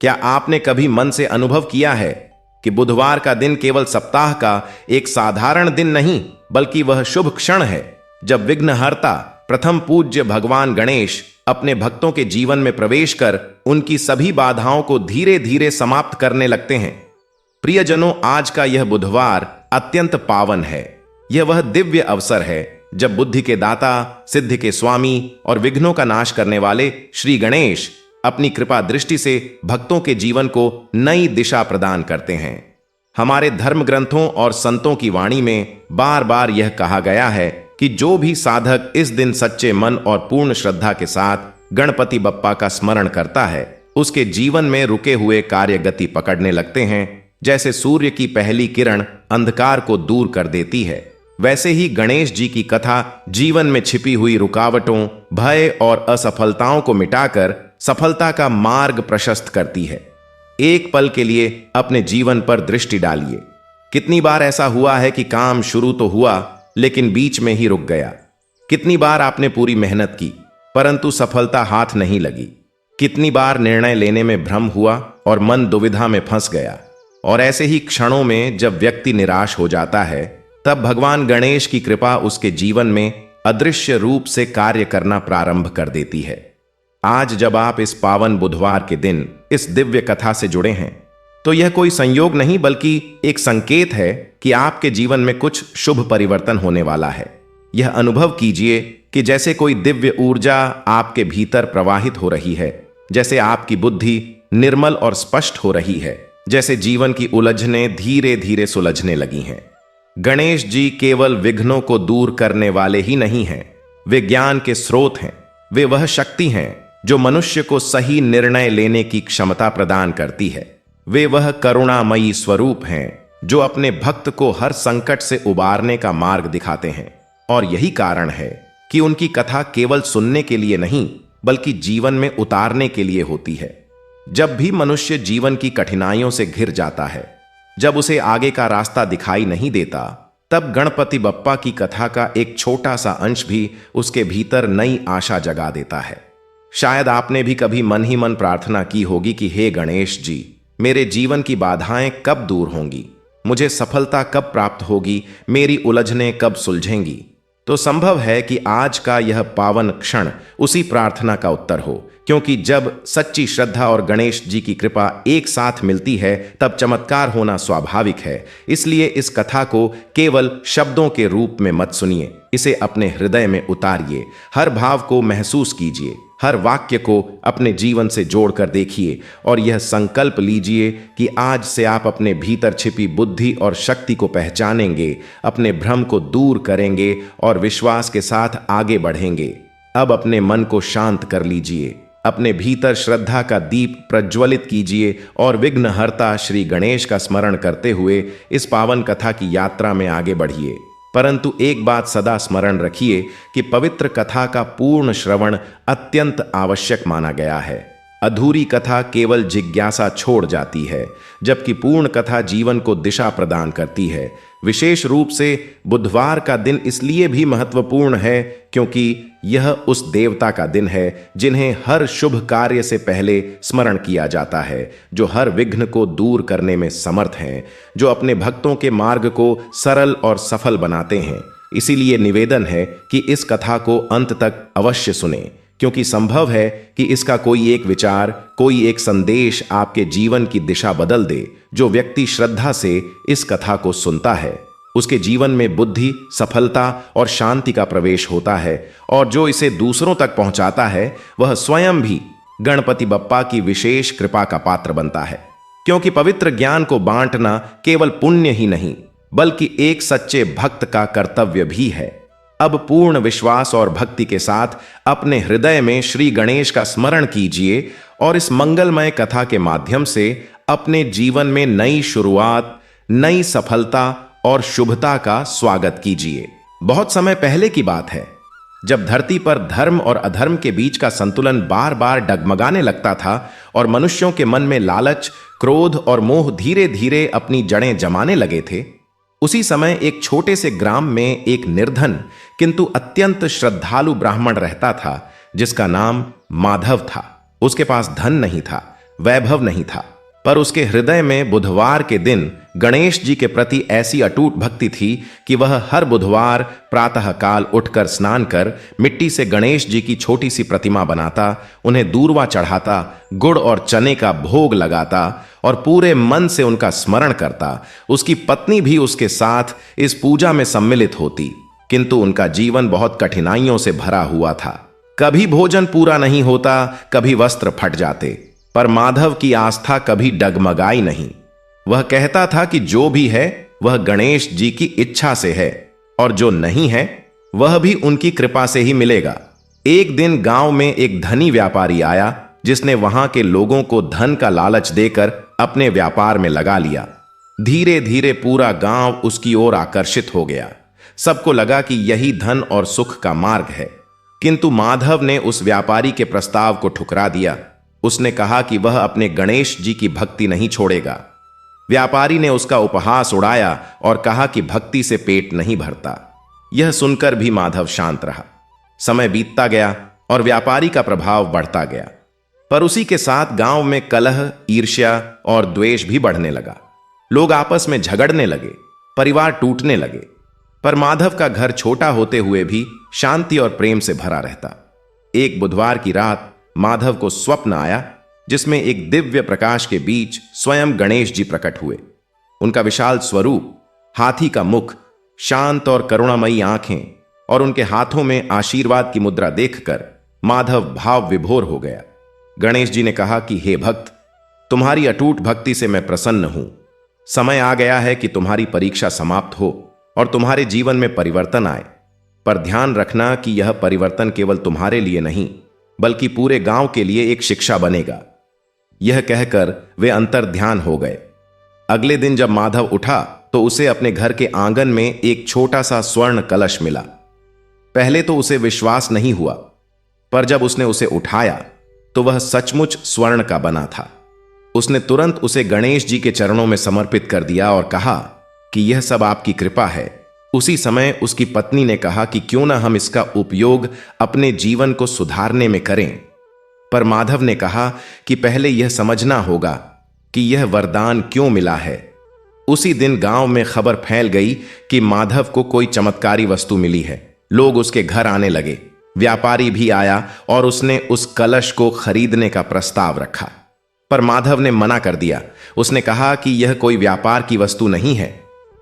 क्या आपने कभी मन से अनुभव किया है कि बुधवार का दिन केवल सप्ताह का एक साधारण दिन नहीं, बल्कि वह शुभ क्षण है जब विघ्नहर्ता प्रथम पूज्य भगवान गणेश अपने भक्तों के जीवन में प्रवेश कर उनकी सभी बाधाओं को धीरे धीरे समाप्त करने लगते हैं। प्रियजनों, आज का यह बुधवार अत्यंत पावन है। यह वह दिव्य अवसर है जब बुद्धि के दाता, सिद्धि के स्वामी और विघ्नों का नाश करने वाले श्री गणेश अपनी कृपा दृष्टि से भक्तों के जीवन को नई दिशा प्रदान करते हैं। हमारे धर्म ग्रंथों और संतों की वाणी में बार बार यह कहा गया है कि जो भी साधक इस दिन सच्चे मन और पूर्ण श्रद्धा के साथ गणपति बप्पा का स्मरण करता है, उसके जीवन में रुके हुए कार्य गति पकड़ने लगते हैं। जैसे सूर्य की पहली किरण अंधकार को दूर कर देती है, वैसे ही गणेश जी की कथा जीवन में छिपी हुई रुकावटों, भय और असफलताओं को मिटाकर सफलता का मार्ग प्रशस्त करती है। एक पल के लिए अपने जीवन पर दृष्टि डालिए। कितनी बार ऐसा हुआ है कि काम शुरू तो हुआ लेकिन बीच में ही रुक गया। कितनी बार आपने पूरी मेहनत की परंतु सफलता हाथ नहीं लगी। कितनी बार निर्णय लेने में भ्रम हुआ और मन दुविधा में फंस गया। और ऐसे ही क्षणों में जब व्यक्ति निराश हो जाता है, तब भगवान गणेश की कृपा उसके जीवन में अदृश्य रूप से कार्य करना प्रारंभ कर देती है। आज जब आप इस पावन बुधवार के दिन इस दिव्य कथा से जुड़े हैं, तो यह कोई संयोग नहीं बल्कि एक संकेत है कि आपके जीवन में कुछ शुभ परिवर्तन होने वाला है। यह अनुभव कीजिए कि जैसे कोई दिव्य ऊर्जा आपके भीतर प्रवाहित हो रही है, जैसे आपकी बुद्धि निर्मल और स्पष्ट हो रही है, जैसे जीवन की उलझनें धीरे धीरे सुलझने लगी हैं। गणेश जी केवल विघ्नों को दूर करने वाले ही नहीं हैं, वे ज्ञान के स्रोत हैं। वे वह शक्ति हैं जो मनुष्य को सही निर्णय लेने की क्षमता प्रदान करती है। वे वह करुणामयी स्वरूप हैं जो अपने भक्त को हर संकट से उबारने का मार्ग दिखाते हैं। और यही कारण है कि उनकी कथा केवल सुनने के लिए नहीं, बल्कि जीवन में उतारने के लिए होती है। जब भी मनुष्य जीवन की कठिनाइयों से घिर जाता है, जब उसे आगे का रास्ता दिखाई नहीं देता, तब गणपति बप्पा की कथा का एक छोटा सा अंश भी उसके भीतर नई आशा जगा देता है। शायद आपने भी कभी मन ही मन प्रार्थना की होगी कि हे गणेश जी, मेरे जीवन की बाधाएं कब दूर होंगी, मुझे सफलता कब प्राप्त होगी, मेरी उलझनें कब सुलझेंगी। तो संभव है कि आज का यह पावन क्षण उसी प्रार्थना का उत्तर हो, क्योंकि जब सच्ची श्रद्धा और गणेश जी की कृपा एक साथ मिलती है, तब चमत्कार होना स्वाभाविक है। इसलिए इस कथा को केवल शब्दों के रूप में मत सुनिए, इसे अपने हृदय में उतारिए। हर भाव को महसूस कीजिए, हर वाक्य को अपने जीवन से जोड़कर देखिए और यह संकल्प लीजिए कि आज से आप अपने भीतर छिपी बुद्धि और शक्ति को पहचानेंगे, अपने भ्रम को दूर करेंगे और विश्वास के साथ आगे बढ़ेंगे। अब अपने मन को शांत कर लीजिए, अपने भीतर श्रद्धा का दीप प्रज्वलित कीजिए और विघ्नहर्ता श्री गणेश का स्मरण करते हुए इस पावन कथा की यात्रा में आगे बढ़िए। परंतु एक बात सदा स्मरण रखिए कि पवित्र कथा का पूर्ण श्रवण अत्यंत आवश्यक माना गया है। अधूरी कथा केवल जिज्ञासा छोड़ जाती है, जबकि पूर्ण कथा जीवन को दिशा प्रदान करती है। विशेष रूप से बुधवार का दिन इसलिए भी महत्वपूर्ण है क्योंकि यह उस देवता का दिन है जिन्हें हर शुभ कार्य से पहले स्मरण किया जाता है, जो हर विघ्न को दूर करने में समर्थ हैं, जो अपने भक्तों के मार्ग को सरल और सफल बनाते हैं। इसीलिए निवेदन है कि इस कथा को अंत तक अवश्य सुनें, क्योंकि संभव है कि इसका कोई एक विचार, कोई एक संदेश आपके जीवन की दिशा बदल दे। जो व्यक्ति श्रद्धा से इस कथा को सुनता है, उसके जीवन में बुद्धि, सफलता और शांति का प्रवेश होता है, और जो इसे दूसरों तक पहुंचाता है, वह स्वयं भी गणपति बप्पा की विशेष कृपा का पात्र बनता है। क्योंकि पवित्र ज्ञान को बांटना केवल पुण्य ही नहीं, बल्कि एक सच्चे भक्त का कर्तव्य भी है। अब पूर्ण विश्वास और भक्ति के साथ अपने हृदय में श्री गणेश का स्मरण कीजिए और इस मंगलमय कथा के माध्यम से अपने जीवन में नई शुरुआत, नई सफलता और शुभता का स्वागत कीजिए। बहुत समय पहले की बात है, जब धरती पर धर्म और अधर्म के बीच का संतुलन बार बार डगमगाने लगता था और मनुष्यों के मन में लालच, क्रोध और मोह धीरे धीरे अपनी जड़ें जमाने लगे थे। उसी समय एक छोटे से ग्राम में एक निर्धन किंतु अत्यंत श्रद्धालु ब्राह्मण रहता था, जिसका नाम माधव था। उसके पास धन नहीं था, वैभव नहीं था, पर उसके हृदय में बुधवार के दिन गणेश जी के प्रति ऐसी अटूट भक्ति थी कि वह हर बुधवार प्रातःकाल उठकर स्नान कर मिट्टी से गणेश जी की छोटी सी प्रतिमा बनाता, उन्हें दूर्वा चढ़ाता, गुड़ और चने का भोग लगाता और पूरे मन से उनका स्मरण करता। उसकी पत्नी भी उसके साथ इस पूजा में सम्मिलित होती, किंतु उनका जीवन बहुत कठिनाइयों से भरा हुआ था। कभी भोजन पूरा नहीं होता, कभी वस्त्र फट जाते, पर माधव की आस्था कभी डगमगाई नहीं। वह कहता था कि जो भी है वह गणेश जी की इच्छा से है, और जो नहीं है वह भी उनकी कृपा से ही मिलेगा। एक दिन गांव में एक धनी व्यापारी आया, जिसने वहां के लोगों को धन का लालच देकर अपने व्यापार में लगा लिया। धीरे धीरे पूरा गांव उसकी ओर आकर्षित हो गया। सबको लगा कि यही धन और सुख का मार्ग है, किंतु माधव ने उस व्यापारी के प्रस्ताव को ठुकरा दिया। उसने कहा कि वह अपने गणेश जी की भक्ति नहीं छोड़ेगा। व्यापारी ने उसका उपहास उड़ाया और कहा कि भक्ति से पेट नहीं भरता। यह सुनकर भी माधव शांत रहा। समय बीतता गया और व्यापारी का प्रभाव बढ़ता गया, पर उसी के साथ गांव में कलह, ईर्ष्या और द्वेष भी बढ़ने लगा। लोग आपस में झगड़ने लगे, परिवार टूटने लगे, पर माधव का घर छोटा होते हुए भी शांति और प्रेम से भरा रहता। एक बुधवार की रात माधव को स्वप्न आया, जिसमें एक दिव्य प्रकाश के बीच स्वयं गणेश जी प्रकट हुए। उनका विशाल स्वरूप, हाथी का मुख, शांत और करुणामयी आंखें और उनके हाथों में आशीर्वाद की मुद्रा देखकर माधव भाव विभोर हो गया। गणेश जी ने कहा कि हे भक्त, तुम्हारी अटूट भक्ति से मैं प्रसन्न हूं। समय आ गया है कि तुम्हारी परीक्षा समाप्त हो और तुम्हारे जीवन में परिवर्तन आए, पर ध्यान रखना कि यह परिवर्तन केवल तुम्हारे लिए नहीं बल्कि पूरे गांव के लिए एक शिक्षा बनेगा। यह कहकर वे अंतर ध्यान हो गए। अगले दिन जब माधव उठा तो उसे अपने घर के आंगन में एक छोटा सा स्वर्ण कलश मिला। पहले तो उसे विश्वास नहीं हुआ, पर जब उसने उसे उठाया तो वह सचमुच स्वर्ण का बना था। उसने तुरंत उसे गणेश जी के चरणों में समर्पित कर दिया और कहा कि यह सब आपकी कृपा है। उसी समय उसकी पत्नी ने कहा कि क्यों ना हम इसका उपयोग अपने जीवन को सुधारने में करें, पर माधव ने कहा कि पहले यह समझना होगा कि यह वरदान क्यों मिला है। उसी दिन गांव में खबर फैल गई कि माधव को कोई चमत्कारी वस्तु मिली है। लोग उसके घर आने लगे। व्यापारी भी आया और उसने उस कलश को खरीदने का प्रस्ताव रखा, पर माधव ने मना कर दिया। उसने कहा कि यह कोई व्यापार की वस्तु नहीं है,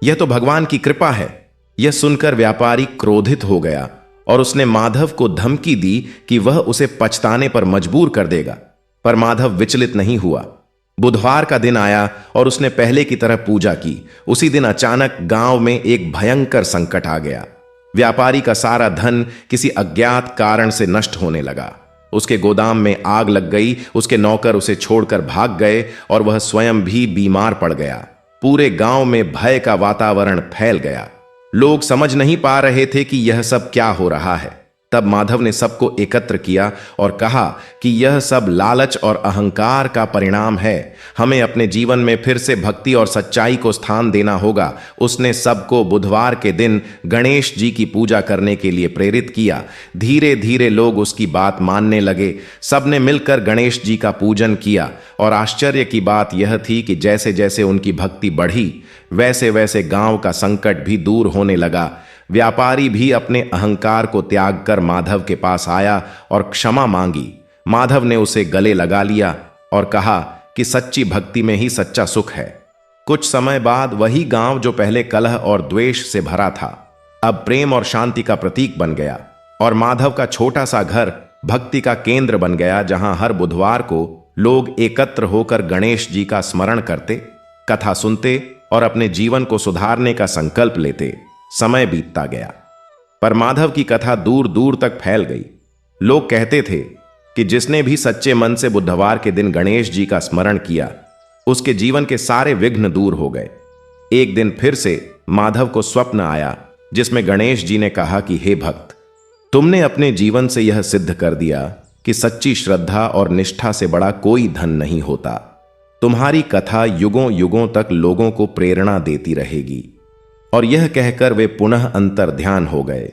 यह तो भगवान की कृपा है। यह सुनकर व्यापारी क्रोधित हो गया और उसने माधव को धमकी दी कि वह उसे पछताने पर मजबूर कर देगा, पर माधव विचलित नहीं हुआ। बुधवार का दिन आया और उसने पहले की तरह पूजा की। उसी दिन अचानक गांव में एक भयंकर संकट आ गया। व्यापारी का सारा धन किसी अज्ञात कारण से नष्ट होने लगा। उसके गोदाम में आग लग गई, उसके नौकर उसे छोड़कर भाग गए और वह स्वयं भी बीमार पड़ गया। पूरे गांव में भय का वातावरण फैल गया। लोग समझ नहीं पा रहे थे कि यह सब क्या हो रहा है। तब माधव ने सबको एकत्र किया और कहा कि यह सब लालच और अहंकार का परिणाम है। हमें अपने जीवन में फिर से भक्ति और सच्चाई को स्थान देना होगा। उसने सबको बुधवार के दिन गणेश जी की पूजा करने के लिए प्रेरित किया। धीरे धीरे लोग उसकी बात मानने लगे। सबने मिलकर गणेश जी का पूजन किया और आश्चर्य की बात यह थी कि जैसे जैसे उनकी भक्ति बढ़ी, वैसे वैसे गांव का संकट भी दूर होने लगा। व्यापारी भी अपने अहंकार को त्याग कर माधव के पास आया और क्षमा मांगी। माधव ने उसे गले लगा लिया और कहा कि सच्ची भक्ति में ही सच्चा सुख है। कुछ समय बाद वही गांव जो पहले कलह और द्वेष से भरा था, अब प्रेम और शांति का प्रतीक बन गया और माधव का छोटा सा घर भक्ति का केंद्र बन गया, जहां हर बुधवार को लोग एकत्र होकर गणेश जी का स्मरण करते, कथा सुनते और अपने जीवन को सुधारने का संकल्प लेते। समय बीतता गया, पर माधव की कथा दूर दूर तक फैल गई। लोग कहते थे कि जिसने भी सच्चे मन से बुधवार के दिन गणेश जी का स्मरण किया, उसके जीवन के सारे विघ्न दूर हो गए। एक दिन फिर से माधव को स्वप्न आया, जिसमें गणेश जी ने कहा कि हे भक्त, तुमने अपने जीवन से यह सिद्ध कर दिया कि सच्ची श्रद्धा और निष्ठा से बड़ा कोई धन नहीं होता। तुम्हारी कथा युगों युगों तक लोगों को प्रेरणा देती रहेगी। और यह कहकर वे पुनः अंतर ध्यान हो गए।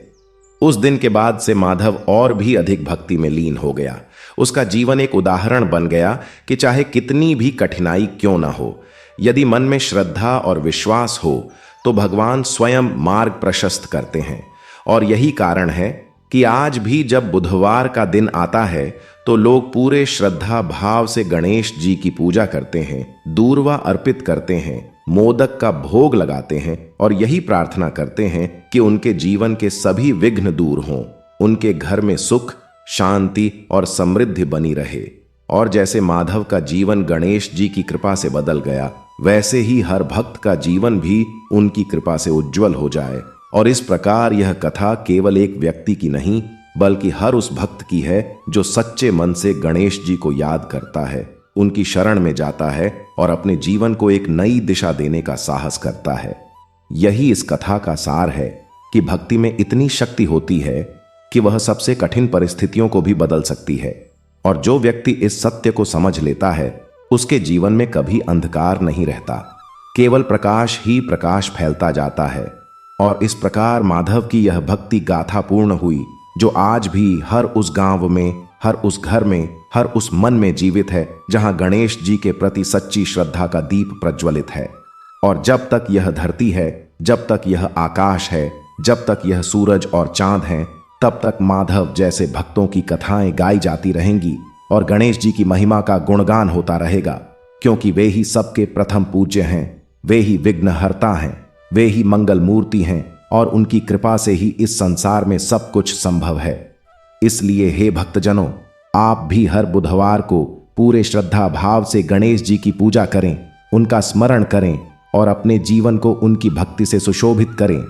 उस दिन के बाद से माधव और भी अधिक भक्ति में लीन हो गया। उसका जीवन एक उदाहरण बन गया कि चाहे कितनी भी कठिनाई क्यों न हो, यदि मन में श्रद्धा और विश्वास हो तो भगवान स्वयं मार्ग प्रशस्त करते हैं। और यही कारण है कि आज भी जब बुधवार का दिन आता है तो लोग पूरे श्रद्धा भाव से गणेश जी की पूजा करते हैं, दूर्वा अर्पित करते हैं, मोदक का भोग लगाते हैं और यही प्रार्थना करते हैं कि उनके जीवन के सभी विघ्न दूर हों, उनके घर में सुख, शांति और समृद्धि बनी रहे। और जैसे माधव का जीवन गणेश जी की कृपा से बदल गया, वैसे ही हर भक्त का जीवन भी उनकी कृपा से उज्जवल हो जाए। और इस प्रकार यह कथा केवल एक व्यक्ति की नहीं, बल्कि हर उस भक्त की है जो सच्चे मन से गणेश जी को याद करता है, उनकी शरण में जाता है और अपने जीवन को एक नई दिशा देने का साहस करता है। यही इस कथा का सार है कि भक्ति में इतनी शक्ति होती है कि वह सबसे कठिन परिस्थितियों को भी बदल सकती है। और जो व्यक्ति इस सत्य को समझ लेता है, उसके जीवन में कभी अंधकार नहीं रहता, केवल प्रकाश ही प्रकाश फैलता जाता है। और इस प्रकार माधव की यह भक्ति गाथा पूर्ण हुई, जो आज भी हर उस गांव में, हर उस घर में, हर उस मन में जीवित है जहां गणेश जी के प्रति सच्ची श्रद्धा का दीप प्रज्वलित है। और जब तक यह धरती है, जब तक यह आकाश है, जब तक यह सूरज और चांद हैं, तब तक माधव जैसे भक्तों की कथाएं गाई जाती रहेंगी और गणेश जी की महिमा का गुणगान होता रहेगा, क्योंकि वे ही सबके प्रथम पूज्य हैं, वे ही विघ्नहर्ता हैं, वे ही मंगल मूर्ति हैं और उनकी कृपा से ही इस संसार में सब कुछ संभव है। इसलिए हे भक्तजनों, आप भी हर बुधवार को पूरे श्रद्धा भाव से गणेश जी की पूजा करें, उनका स्मरण करें और अपने जीवन को उनकी भक्ति से सुशोभित करें,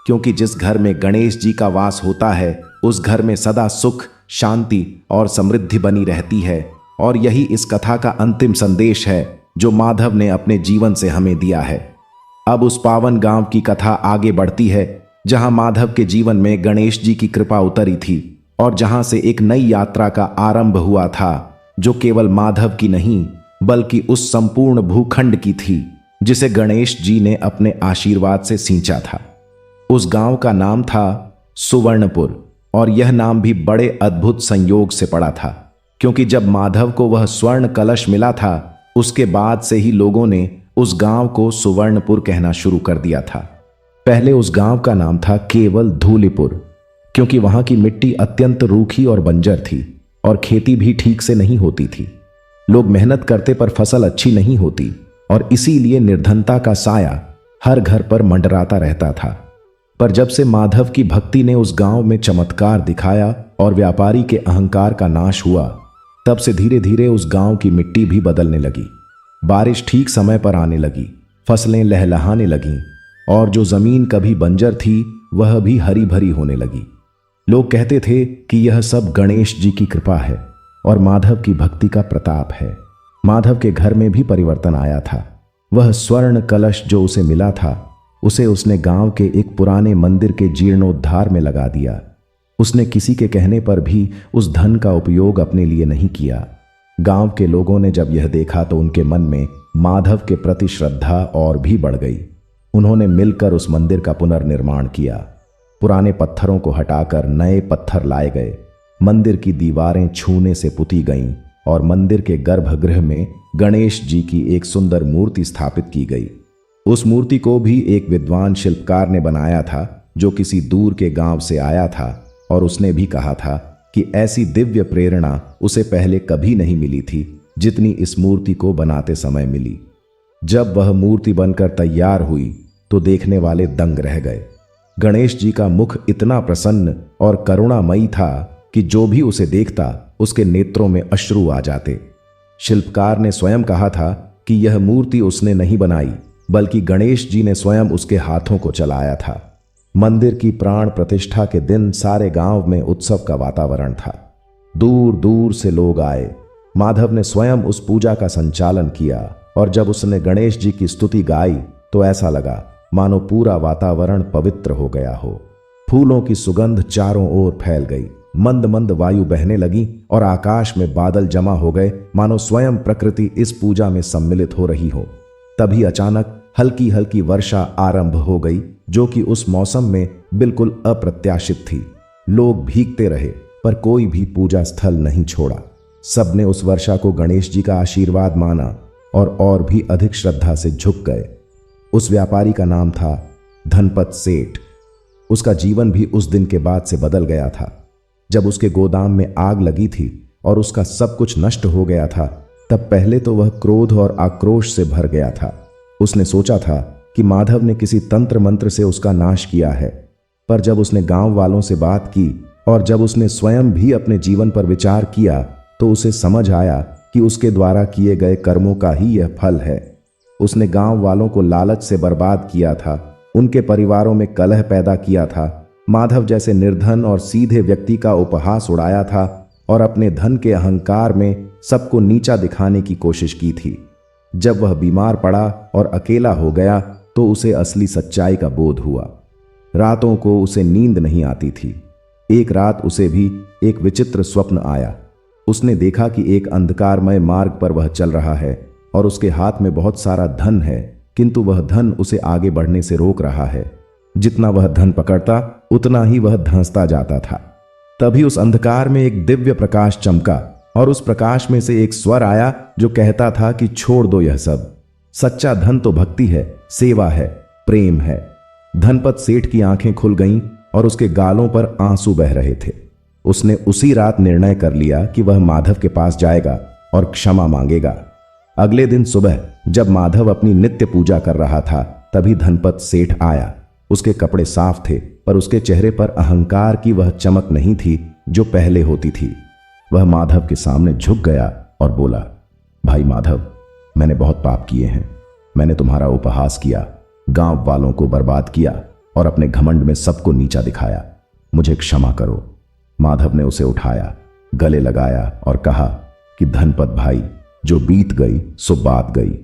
क्योंकि जिस घर में गणेश जी का वास होता है, उस घर में सदा सुख, शांति और समृद्धि बनी रहती है। और यही इस कथा का अंतिम संदेश है जो माधव ने अपने जीवन से हमें दिया है। अब उस पावन गांव की कथा आगे बढ़ती है जहां माधव के जीवन में गणेश जी की कृपा उतरी थी और जहां से एक नई यात्रा का आरंभ हुआ था, जो केवल माधव की नहीं बल्कि उस संपूर्ण भूखंड की थी जिसे गणेश जी ने अपने आशीर्वाद से सींचा था। उस गांव का नाम था सुवर्णपुर और यह नाम भी बड़े अद्भुत संयोग से पड़ा था, क्योंकि जब माधव को वह स्वर्ण कलश मिला था, उसके बाद से ही लोगों ने उस गांव को सुवर्णपुर कहना शुरू कर दिया था। पहले उस गांव का नाम था केवल धूलिपुर, क्योंकि वहां की मिट्टी अत्यंत रूखी और बंजर थी और खेती भी ठीक से नहीं होती थी। लोग मेहनत करते पर फसल अच्छी नहीं होती और इसीलिए निर्धनता का साया हर घर पर मंडराता रहता था। पर जब से माधव की भक्ति ने उस गांव में चमत्कार दिखाया और व्यापारी के अहंकार का नाश हुआ, तब से धीरे धीरे उस गांव की मिट्टी भी बदलने लगी। बारिश ठीक समय पर आने लगी, फसलें लहलहाने लगीं और जो जमीन कभी बंजर थी वह भी हरी भरी होने लगी। लोग कहते थे कि यह सब गणेश जी की कृपा है और माधव की भक्ति का प्रताप है। माधव के घर में भी परिवर्तन आया था। वह स्वर्ण कलश जो उसे मिला था, उसे उसने गांव के एक पुराने मंदिर के जीर्णोद्धार में लगा दिया। उसने किसी के कहने पर भी उस धन का उपयोग अपने लिए नहीं किया। गांव के लोगों ने जब यह देखा तो उनके मन में माधव के प्रति श्रद्धा और भी बढ़ गई। उन्होंने मिलकर उस मंदिर का पुनर्निर्माण किया। पुराने पत्थरों को हटाकर नए पत्थर लाए गए, मंदिर की दीवारें छूने से पुती गईं और मंदिर के गर्भगृह में गणेश जी की एक सुंदर मूर्ति स्थापित की गई। उस मूर्ति को भी एक विद्वान शिल्पकार ने बनाया था जो किसी दूर के गांव से आया था, और उसने भी कहा था कि ऐसी दिव्य प्रेरणा उसे पहले कभी नहीं मिली थी जितनी इस मूर्ति को बनाते समय मिली। जब वह मूर्ति बनकर तैयार हुई तो देखने वाले दंग रह गए। गणेश जी का मुख इतना प्रसन्न और करुणामयी था कि जो भी उसे देखता उसके नेत्रों में अश्रु आ जाते। शिल्पकार ने स्वयं कहा था कि यह मूर्ति उसने नहीं बनाई, बल्कि गणेश जी ने स्वयं उसके हाथों को चलाया था। मंदिर की प्राण प्रतिष्ठा के दिन सारे गांव में उत्सव का वातावरण था। दूर दूर से लोग आए। माधव ने स्वयं उस पूजा का संचालन किया और जब उसने गणेश जी की स्तुति गाई तो ऐसा लगा मानो पूरा वातावरण पवित्र हो गया हो। फूलों की सुगंध चारों ओर फैल गई, मंद मंद वायु बहने लगी और आकाश में बादल जमा हो गए, मानो स्वयं प्रकृति इस पूजा में सम्मिलित हो रही हो। तभी अचानक हल्की हल्की वर्षा आरंभ हो गई, जो कि उस मौसम में बिल्कुल अप्रत्याशित थी। लोग भीगते रहे पर कोई भी पूजा स्थल नहीं छोड़ा। सबने उस वर्षा को गणेश जी का आशीर्वाद माना और भी अधिक श्रद्धा से झुक गए। उस व्यापारी का नाम था धनपत सेठ। उसका जीवन भी उस दिन के बाद से बदल गया था। जब उसके गोदाम में आग लगी थी और उसका सब कुछ नष्ट हो गया था, तब पहले तो वह क्रोध और आक्रोश से भर गया था। उसने सोचा था कि माधव ने किसी तंत्र मंत्र से उसका नाश किया है, पर जब उसने गांव वालों से बात की और जब उसने स्वयं भी अपने जीवन पर विचार किया, तो उसे समझ आया कि उसके द्वारा किए गए कर्मों का ही यह फल है। उसने गांव वालों को लालच से बर्बाद किया था, उनके परिवारों में कलह पैदा किया था, माधव जैसे निर्धन और सीधे व्यक्ति का उपहास उड़ाया था और अपने धन के अहंकार में सबको नीचा दिखाने की कोशिश की थी। जब वह बीमार पड़ा और अकेला हो गया, तो उसे असली सच्चाई का बोध हुआ। रातों को उसे नींद नहीं आती थी। एक रात उसे भी एक विचित्र स्वप्न आया। उसने देखा कि एक अंधकारमय मार्ग पर वह चल रहा है और उसके हाथ में बहुत सारा धन है, किंतु वह धन उसे आगे बढ़ने से रोक रहा है। जितना वह धन पकड़ता, उतना ही वह धंसता जाता था। तभी उस अंधकार में एक दिव्य प्रकाश चमका और उस प्रकाश में से एक स्वर आया जो कहता था कि छोड़ दो यह सब। सच्चा धन तो भक्ति है, सेवा है, प्रेम है। धनपत सेठ की आंखें खुल गईं और उसके गालों पर आंसू बह रहे थे। उसने उसी रात निर्णय कर लिया कि वह माधव के पास जाएगा और क्षमा मांगेगा। अगले दिन सुबह जब माधव अपनी नित्य पूजा कर रहा था, तभी धनपत सेठ आया। उसके कपड़े साफ थे, पर उसके चेहरे पर अहंकार की वह चमक नहीं थी जो पहले होती थी। वह माधव के सामने झुक गया और बोला, भाई माधव, मैंने बहुत पाप किए हैं। मैंने तुम्हारा उपहास किया, गांव वालों को बर्बाद किया और अपने घमंड में सबको नीचा दिखाया। मुझे क्षमा करो। माधव ने उसे उठाया, गले लगाया और कहा कि धनपत भाई, जो बीत गई सो बात गई।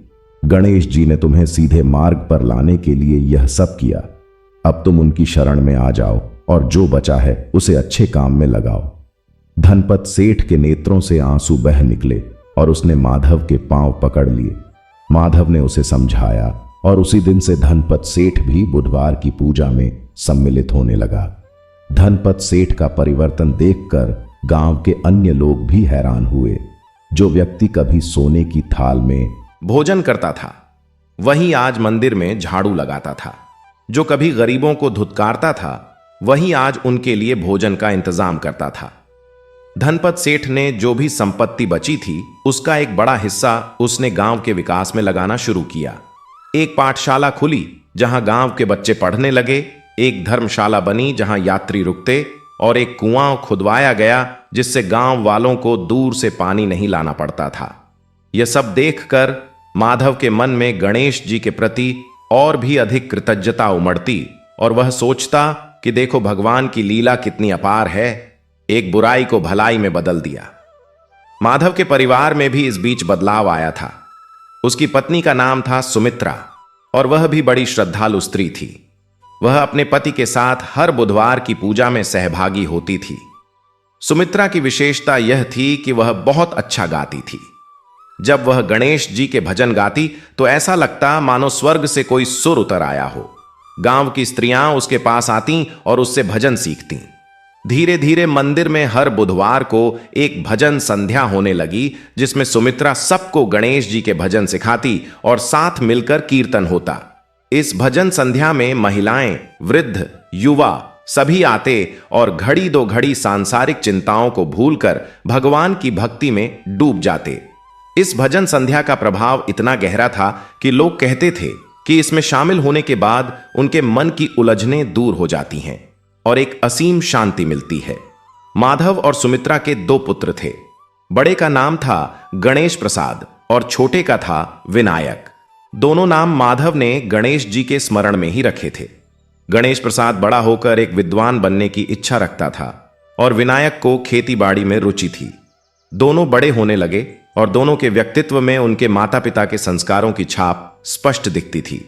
गणेश जी ने तुम्हें सीधे मार्ग पर लाने के लिए यह सब किया। अब तुम उनकी शरण में आ जाओ और जो बचा है उसे अच्छे काम में लगाओ। धनपत सेठ के नेत्रों से आंसू बह निकले और उसने माधव के पांव पकड़ लिए। माधव ने उसे समझाया और उसी दिन से धनपत सेठ भी बुधवार की पूजा में सम्मिलित होने लगा। धनपत सेठ का परिवर्तन देखकर गांव के अन्य लोग भी हैरान हुए। जो व्यक्ति कभी सोने की थाल में भोजन करता था, वही आज मंदिर में झाड़ू लगाता था। जो कभी गरीबों को धुतकारता था, वही आज उनके लिए भोजन का इंतजाम करता था। धनपत सेठ ने जो भी संपत्ति बची थी, उसका एक बड़ा हिस्सा उसने गांव के विकास में लगाना शुरू किया। एक पाठशाला खुली जहां गांव के बच्चे पढ़ने लगे, एक धर्मशाला बनी जहां यात्री रुकते और एक कुआं खुदवाया गया जिससे गांव वालों को दूर से पानी नहीं लाना पड़ता था। यह सब देखकर माधव के मन में गणेश जी के प्रति और भी अधिक कृतज्ञता उमड़ती और वह सोचता कि देखो भगवान की लीला कितनी अपार है, एक बुराई को भलाई में बदल दिया। माधव के परिवार में भी इस बीच बदलाव आया था। उसकी पत्नी का नाम था सुमित्रा और वह भी बड़ी श्रद्धालु स्त्री थी। वह अपने पति के साथ हर बुधवार की पूजा में सहभागी होती थी। सुमित्रा की विशेषता यह थी कि वह बहुत अच्छा गाती थी। जब वह गणेश जी के भजन गाती तो ऐसा लगता मानो स्वर्ग से कोई सुर उतर आया हो। गांव की स्त्रियां उसके पास आती और उससे भजन सीखती। धीरे धीरे मंदिर में हर बुधवार को एक भजन संध्या होने लगी, जिसमें सुमित्रा सबको गणेश जी के भजन सिखाती और साथ मिलकर कीर्तन होता। इस भजन संध्या में महिलाएं, वृद्ध, युवा सभी आते और घड़ी दो घड़ी सांसारिक चिंताओं को भूलकर भगवान की भक्ति में डूब जाते। इस भजन संध्या का प्रभाव इतना गहरा था कि लोग कहते थे कि इसमें शामिल होने के बाद उनके मन की उलझनें दूर हो जाती हैं और एक असीम शांति मिलती है। माधव और सुमित्रा के दो पुत्र थे। बड़े का नाम था गणेश प्रसाद और छोटे का था विनायक। दोनों नाम माधव ने गणेश जी के स्मरण में ही रखे थे। गणेश प्रसाद बड़ा होकर एक विद्वान बनने की इच्छा रखता था और विनायक को खेतीबाड़ी में रुचि थी। दोनों बड़े होने लगे और दोनों के व्यक्तित्व में उनके माता पिता के संस्कारों की छाप स्पष्ट दिखती थी।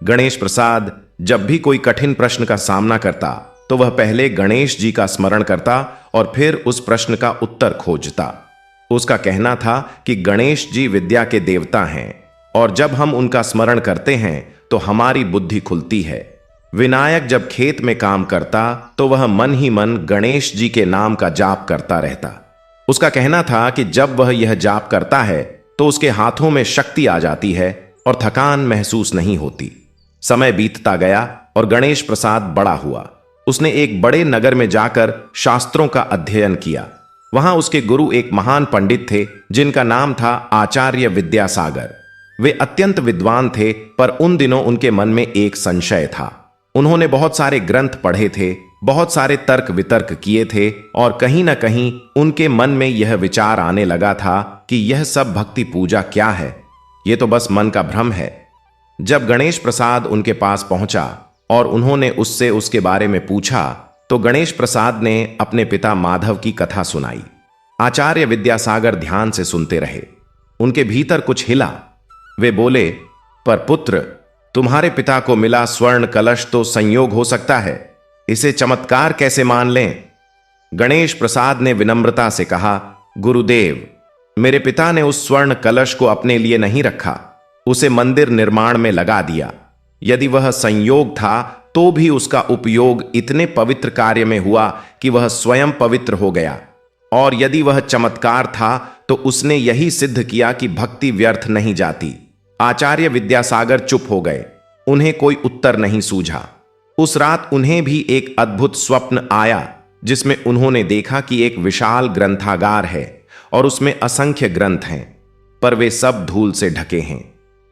गणेश प्रसाद जब भी कोई कठिन प्रश्न का सामना करता तो वह पहले गणेश जी का स्मरण करता और फिर उस प्रश्न का उत्तर खोजता। उसका कहना था कि गणेश जी विद्या के देवता हैं और जब हम उनका स्मरण करते हैं तो हमारी बुद्धि खुलती है। विनायक जब खेत में काम करता तो वह मन ही मन गणेश जी के नाम का जाप करता रहता। उसका कहना था कि जब वह यह जाप करता है तो उसके हाथों में शक्ति आ जाती है और थकान महसूस नहीं होती। समय बीतता गया और गणेश प्रसाद बड़ा हुआ। उसने एक बड़े नगर में जाकर शास्त्रों का अध्ययन किया। वहां उसके गुरु एक महान पंडित थे जिनका नाम था आचार्य विद्यासागर। वे अत्यंत विद्वान थे, पर उन दिनों उनके मन में एक संशय था। उन्होंने बहुत सारे ग्रंथ पढ़े थे, बहुत सारे तर्क वितर्क किए थे और कहीं ना कहीं उनके मन में यह विचार आने लगा था कि यह सब भक्ति पूजा क्या है, यह तो बस मन का भ्रम है। जब गणेश प्रसाद उनके पास पहुंचा और उन्होंने उससे उसके बारे में पूछा तो गणेश प्रसाद ने अपने पिता माधव की कथा सुनाई। आचार्य विद्यासागर ध्यान से सुनते रहे। उनके भीतर कुछ हिला। वे बोले, पर पुत्र, तुम्हारे पिता को मिला स्वर्ण कलश तो संयोग हो सकता है, इसे चमत्कार कैसे मान लें? गणेश प्रसाद ने विनम्रता से कहा, गुरुदेव, मेरे पिता ने उस स्वर्ण कलश को अपने लिए नहीं रखा, उसे मंदिर निर्माण में लगा दिया। यदि वह संयोग था तो भी उसका उपयोग इतने पवित्र कार्य में हुआ कि वह स्वयं पवित्र हो गया, और यदि वह चमत्कार था तो उसने यही सिद्ध किया कि भक्ति व्यर्थ नहीं जाती। आचार्य विद्यासागर चुप हो गए। उन्हें कोई उत्तर नहीं सूझा। उस रात उन्हें भी एक अद्भुत स्वप्न आया जिसमें उन्होंने देखा कि एक विशाल ग्रंथागार है और उसमें असंख्य ग्रंथ हैं, पर वे सब धूल से ढके हैं।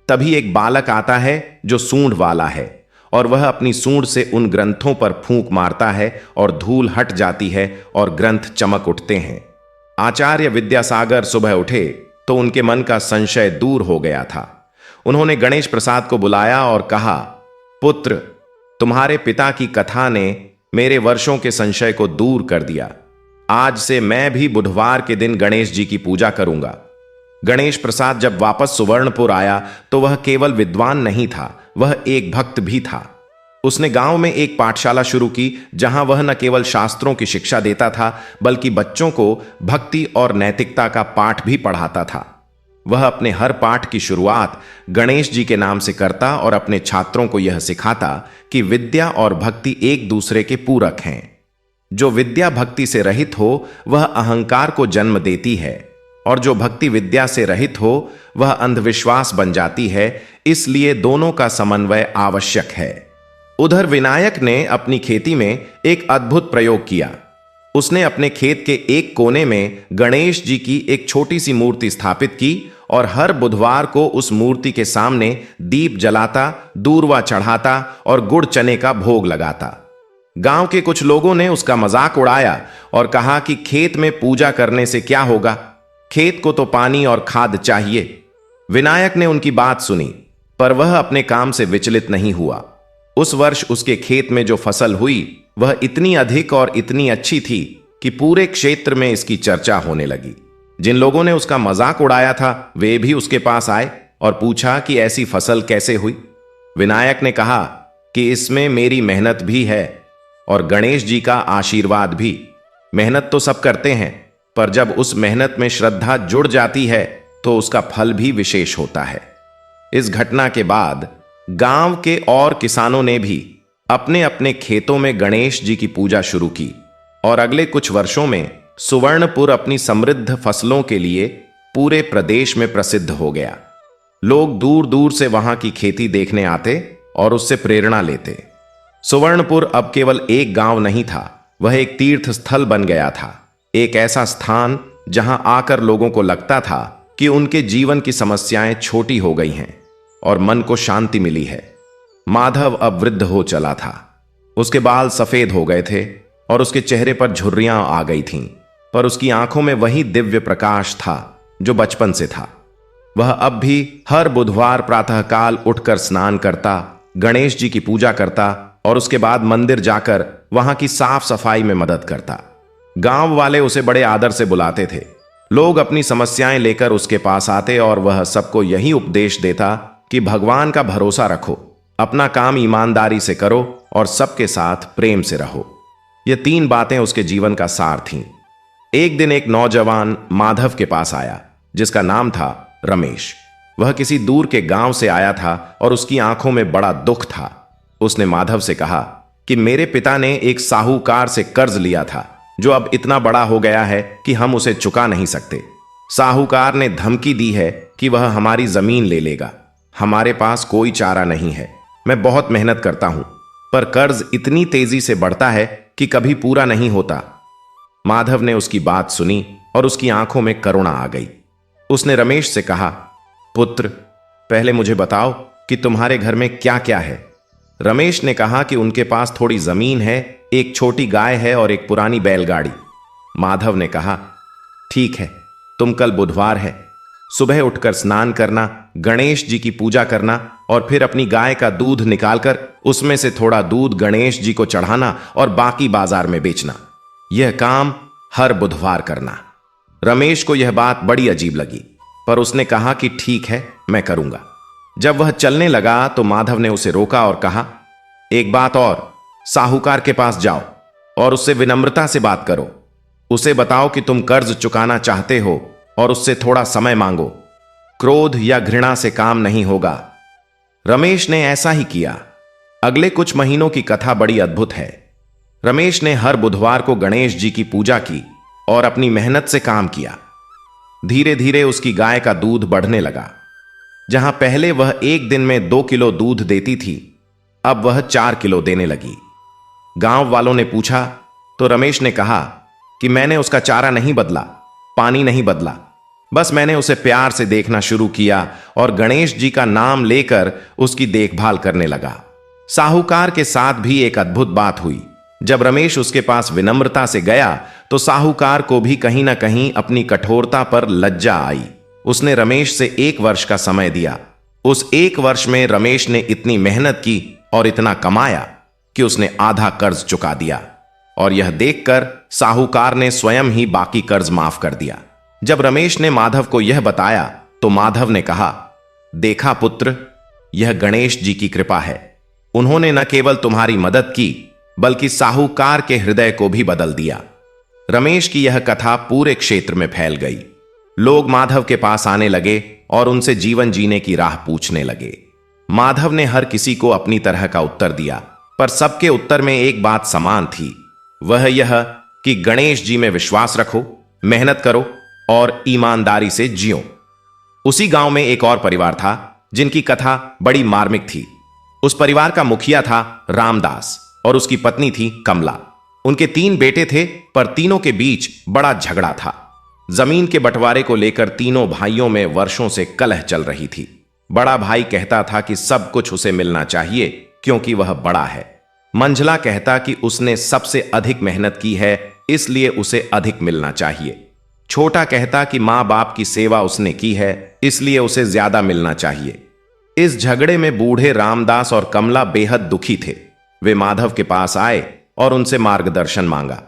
तभी एक बालक आता है जो सूंड वाला है और वह अपनी सूंड से उन ग्रंथों पर फूंक मारता है और धूल हट जाती है और ग्रंथ चमक उठते हैं। आचार्य विद्यासागर सुबह उठे तो उनके मन का संशय दूर हो गया था। उन्होंने गणेश प्रसाद को बुलाया और कहा, पुत्र, तुम्हारे पिता की कथा ने मेरे वर्षों के संशय को दूर कर दिया। आज से मैं भी बुधवार के दिन गणेश जी की पूजा करूंगा। गणेश प्रसाद जब वापस सुवर्णपुर आया तो वह केवल विद्वान नहीं था, वह एक भक्त भी था। उसने गांव में एक पाठशाला शुरू की जहां वह न केवल शास्त्रों की शिक्षा देता था बल्कि बच्चों को भक्ति और नैतिकता का पाठ भी पढ़ाता था। वह अपने हर पाठ की शुरुआत गणेश जी के नाम से करता और अपने छात्रों को यह सिखाता कि विद्या और भक्ति एक दूसरे के पूरक हैं। जो विद्या भक्ति से रहित हो वह अहंकार को जन्म देती है, और जो भक्ति विद्या से रहित हो वह अंधविश्वास बन जाती है। इसलिए दोनों का समन्वय आवश्यक है। उधर विनायक ने अपनी खेती में एक अद्भुत प्रयोग किया। उसने अपने खेत के एक कोने में गणेश जी की एक छोटी सी मूर्ति स्थापित की और हर बुधवार को उस मूर्ति के सामने दीप जलाता, दूर्वा चढ़ाता और गुड़ चने का भोग लगाता। गांव के कुछ लोगों ने उसका मजाक उड़ाया और कहा कि खेत में पूजा करने से क्या होगा, खेत को तो पानी और खाद चाहिए। विनायक ने उनकी बात सुनी, पर वह अपने काम से विचलित नहीं हुआ। उस वर्ष उसके खेत में जो फसल हुई वह इतनी अधिक और इतनी अच्छी थी कि पूरे क्षेत्र में इसकी चर्चा होने लगी। जिन लोगों ने उसका मजाक उड़ाया था वे भी उसके पास आए और पूछा कि ऐसी फसल कैसे हुई। विनायक ने कहा कि इसमें मेरी मेहनत भी है और गणेश जी का आशीर्वाद भी। मेहनत तो सब करते हैं, पर जब उस मेहनत में श्रद्धा जुड़ जाती है तो उसका फल भी विशेष होता है। इस घटना के बाद गांव के और किसानों ने भी अपने अपने खेतों में गणेश जी की पूजा शुरू की और अगले कुछ वर्षों में सुवर्णपुर अपनी समृद्ध फसलों के लिए पूरे प्रदेश में प्रसिद्ध हो गया। लोग दूर दूर से वहां की खेती देखने आते और उससे प्रेरणा लेते। सुवर्णपुर अब केवल एक गांव नहीं था, वह एक तीर्थ स्थल बन गया था। एक ऐसा स्थान जहां आकर लोगों को लगता था कि उनके जीवन की समस्याएं छोटी हो गई हैं और मन को शांति मिली है। माधव अब वृद्ध हो चला था। उसके बाल सफेद हो गए थे और उसके चेहरे पर झुर्रियां आ गई थीं, पर उसकी आंखों में वही दिव्य प्रकाश था जो बचपन से था। वह अब भी हर बुधवार प्रातःकाल उठकर स्नान करता, गणेश जी की पूजा करता और उसके बाद मंदिर जाकर वहां की साफ सफाई में मदद करता। गांव वाले उसे बड़े आदर से बुलाते थे। लोग अपनी समस्याएं लेकर उसके पास आते और वह सबको यही उपदेश देता कि भगवान का भरोसा रखो, अपना काम ईमानदारी से करो और सबके साथ प्रेम से रहो। ये 3 बातें उसके जीवन का सार थीं। एक दिन एक नौजवान माधव के पास आया जिसका नाम था रमेश। वह किसी दूर के गांव से आया था और उसकी आंखों में बड़ा दुख था। उसने माधव से कहा कि मेरे पिता ने एक साहूकार से कर्ज लिया था, जो अब इतना बड़ा हो गया है कि हम उसे चुका नहीं सकते। साहूकार ने धमकी दी है कि वह हमारी जमीन ले लेगा। हमारे पास कोई चारा नहीं है। मैं बहुत मेहनत करता हूं, पर कर्ज इतनी तेजी से बढ़ता है कि कभी पूरा नहीं होता। माधव ने उसकी बात सुनी और उसकी आंखों में करुणा आ गई। उसने रमेश से कहा, पुत्र, पहले मुझे बताओ कि तुम्हारे घर में क्या क्या है। रमेश ने कहा कि उनके पास थोड़ी जमीन है, एक छोटी गाय है और एक पुरानी बैलगाड़ी। माधव ने कहा, ठीक है, तुम कल बुधवार है, सुबह उठकर स्नान करना, गणेश जी की पूजा करना और फिर अपनी गाय का दूध निकालकर उसमें से थोड़ा दूध गणेश जी को चढ़ाना और बाकी बाजार में बेचना। यह काम हर बुधवार करना। रमेश को यह बात बड़ी अजीब लगी, पर उसने कहा कि ठीक है, मैं करूंगा। जब वह चलने लगा तो माधव ने उसे रोका और कहा, एक बात और, साहूकार के पास जाओ और उससे विनम्रता से बात करो। उसे बताओ कि तुम कर्ज चुकाना चाहते हो और उससे थोड़ा समय मांगो। क्रोध या घृणा से काम नहीं होगा। रमेश ने ऐसा ही किया। अगले कुछ महीनों की कथा बड़ी अद्भुत है। रमेश ने हर बुधवार को गणेश जी की पूजा की और अपनी मेहनत से काम किया। धीरे धीरे उसकी गाय का दूध बढ़ने लगा। जहां पहले वह एक दिन में 2 किलो दूध देती थी, अब वह 4 किलो देने लगी। गांव वालों ने पूछा तो रमेश ने कहा कि मैंने उसका चारा नहीं बदला, पानी नहीं बदला, बस मैंने उसे प्यार से देखना शुरू किया और गणेश जी का नाम लेकर उसकी देखभाल करने लगा। साहूकार के साथ भी एक अद्भुत बात हुई। जब रमेश उसके पास विनम्रता से गया तो साहूकार को भी कहीं ना कहीं अपनी कठोरता पर लज्जा आई। उसने रमेश से 1 वर्ष का समय दिया। उस 1 वर्ष में रमेश ने इतनी मेहनत की और इतना कमाया कि उसने आधा कर्ज चुका दिया, और यह देखकर साहूकार ने स्वयं ही बाकी कर्ज माफ कर दिया। जब रमेश ने माधव को यह बताया तो माधव ने कहा, देखा पुत्र, यह गणेश जी की कृपा है। उन्होंने न केवल तुम्हारी मदद की बल्कि साहूकार के हृदय को भी बदल दिया। रमेश की यह कथा पूरे क्षेत्र में फैल गई। लोग माधव के पास आने लगे और उनसे जीवन जीने की राह पूछने लगे। माधव ने हर किसी को अपनी तरह का उत्तर दिया, पर सबके उत्तर में एक बात समान थी, वह यह कि गणेश जी में विश्वास रखो, मेहनत करो और ईमानदारी से जियो। उसी गांव में एक और परिवार था जिनकी कथा बड़ी मार्मिक थी। उस परिवार का मुखिया था रामदास और उसकी पत्नी थी कमला। उनके 3 बेटे थे, पर तीनों के बीच बड़ा झगड़ा था। जमीन के बंटवारे को लेकर तीनों भाइयों में वर्षों से कलह चल रही थी। बड़ा भाई कहता था कि सब कुछ उसे मिलना चाहिए क्योंकि वह बड़ा है। मंझला कहता कि उसने सबसे अधिक मेहनत की है, इसलिए उसे अधिक मिलना चाहिए। छोटा कहता कि मां बाप की सेवा उसने की है, इसलिए उसे ज्यादा मिलना चाहिए। इस झगड़े में बूढ़े रामदास और कमला बेहद दुखी थे। वे माधव के पास आए और उनसे मार्गदर्शन मांगा।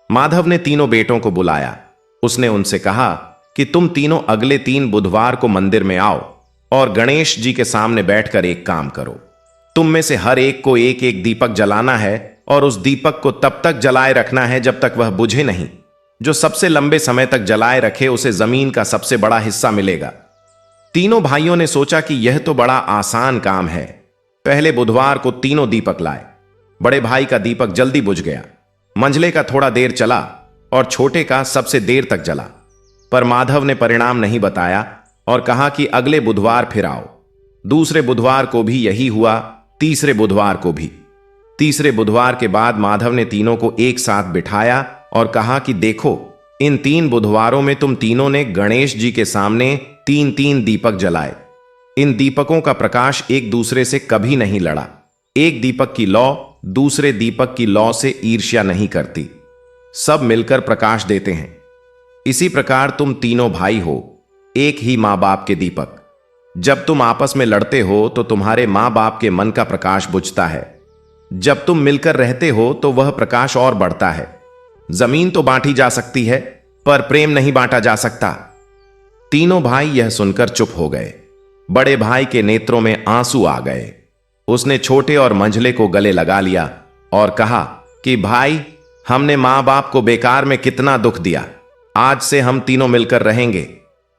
माधव ने तीनों बेटों को बुलाया। उसने उनसे कहा कि तुम तीनों अगले 3 बुधवार को मंदिर में आओ और गणेश जी के सामने बैठकर एक काम करो। तुम में से हर एक को एक एक दीपक जलाना है और उस दीपक को तब तक जलाए रखना है जब तक वह बुझे नहीं। जो सबसे लंबे समय तक जलाए रखे उसे जमीन का सबसे बड़ा हिस्सा मिलेगा। तीनों भाइयों ने सोचा कि यह तो बड़ा आसान काम है। पहले बुधवार को तीनों दीपक लाए। बड़े भाई का दीपक जल्दी बुझ गया, मंझले का थोड़ा देर चला और छोटे का सबसे देर तक जला। पर माधव ने परिणाम नहीं बताया और कहा कि अगले बुधवार फिर आओ। दूसरे बुधवार को भी यही हुआ, तीसरे बुधवार को भी। तीसरे बुधवार के बाद माधव ने तीनों को एक साथ बिठाया और कहा कि देखो, इन 3 बुधवारों में तुम तीनों ने गणेश जी के सामने 3-3 दीपक जलाए। इन दीपकों का प्रकाश एक दूसरे से कभी नहीं लड़ा। एक दीपक की लौ दूसरे दीपक की लौ से ईर्ष्या नहीं करती, सब मिलकर प्रकाश देते हैं। इसी प्रकार तुम तीनों भाई हो, एक ही मां बाप के दीपक। जब तुम आपस में लड़ते हो तो तुम्हारे मां बाप के मन का प्रकाश बुझता है। जब तुम मिलकर रहते हो तो वह प्रकाश और बढ़ता है। जमीन तो बांटी जा सकती है, पर प्रेम नहीं बांटा जा सकता। तीनों भाई यह सुनकर चुप हो गए। बड़े भाई के नेत्रों में आंसू आ गए। उसने छोटे और मंझले को गले लगा लिया और कहा कि भाई, हमने मां बाप को बेकार में कितना दुख दिया। आज से हम तीनों मिलकर रहेंगे।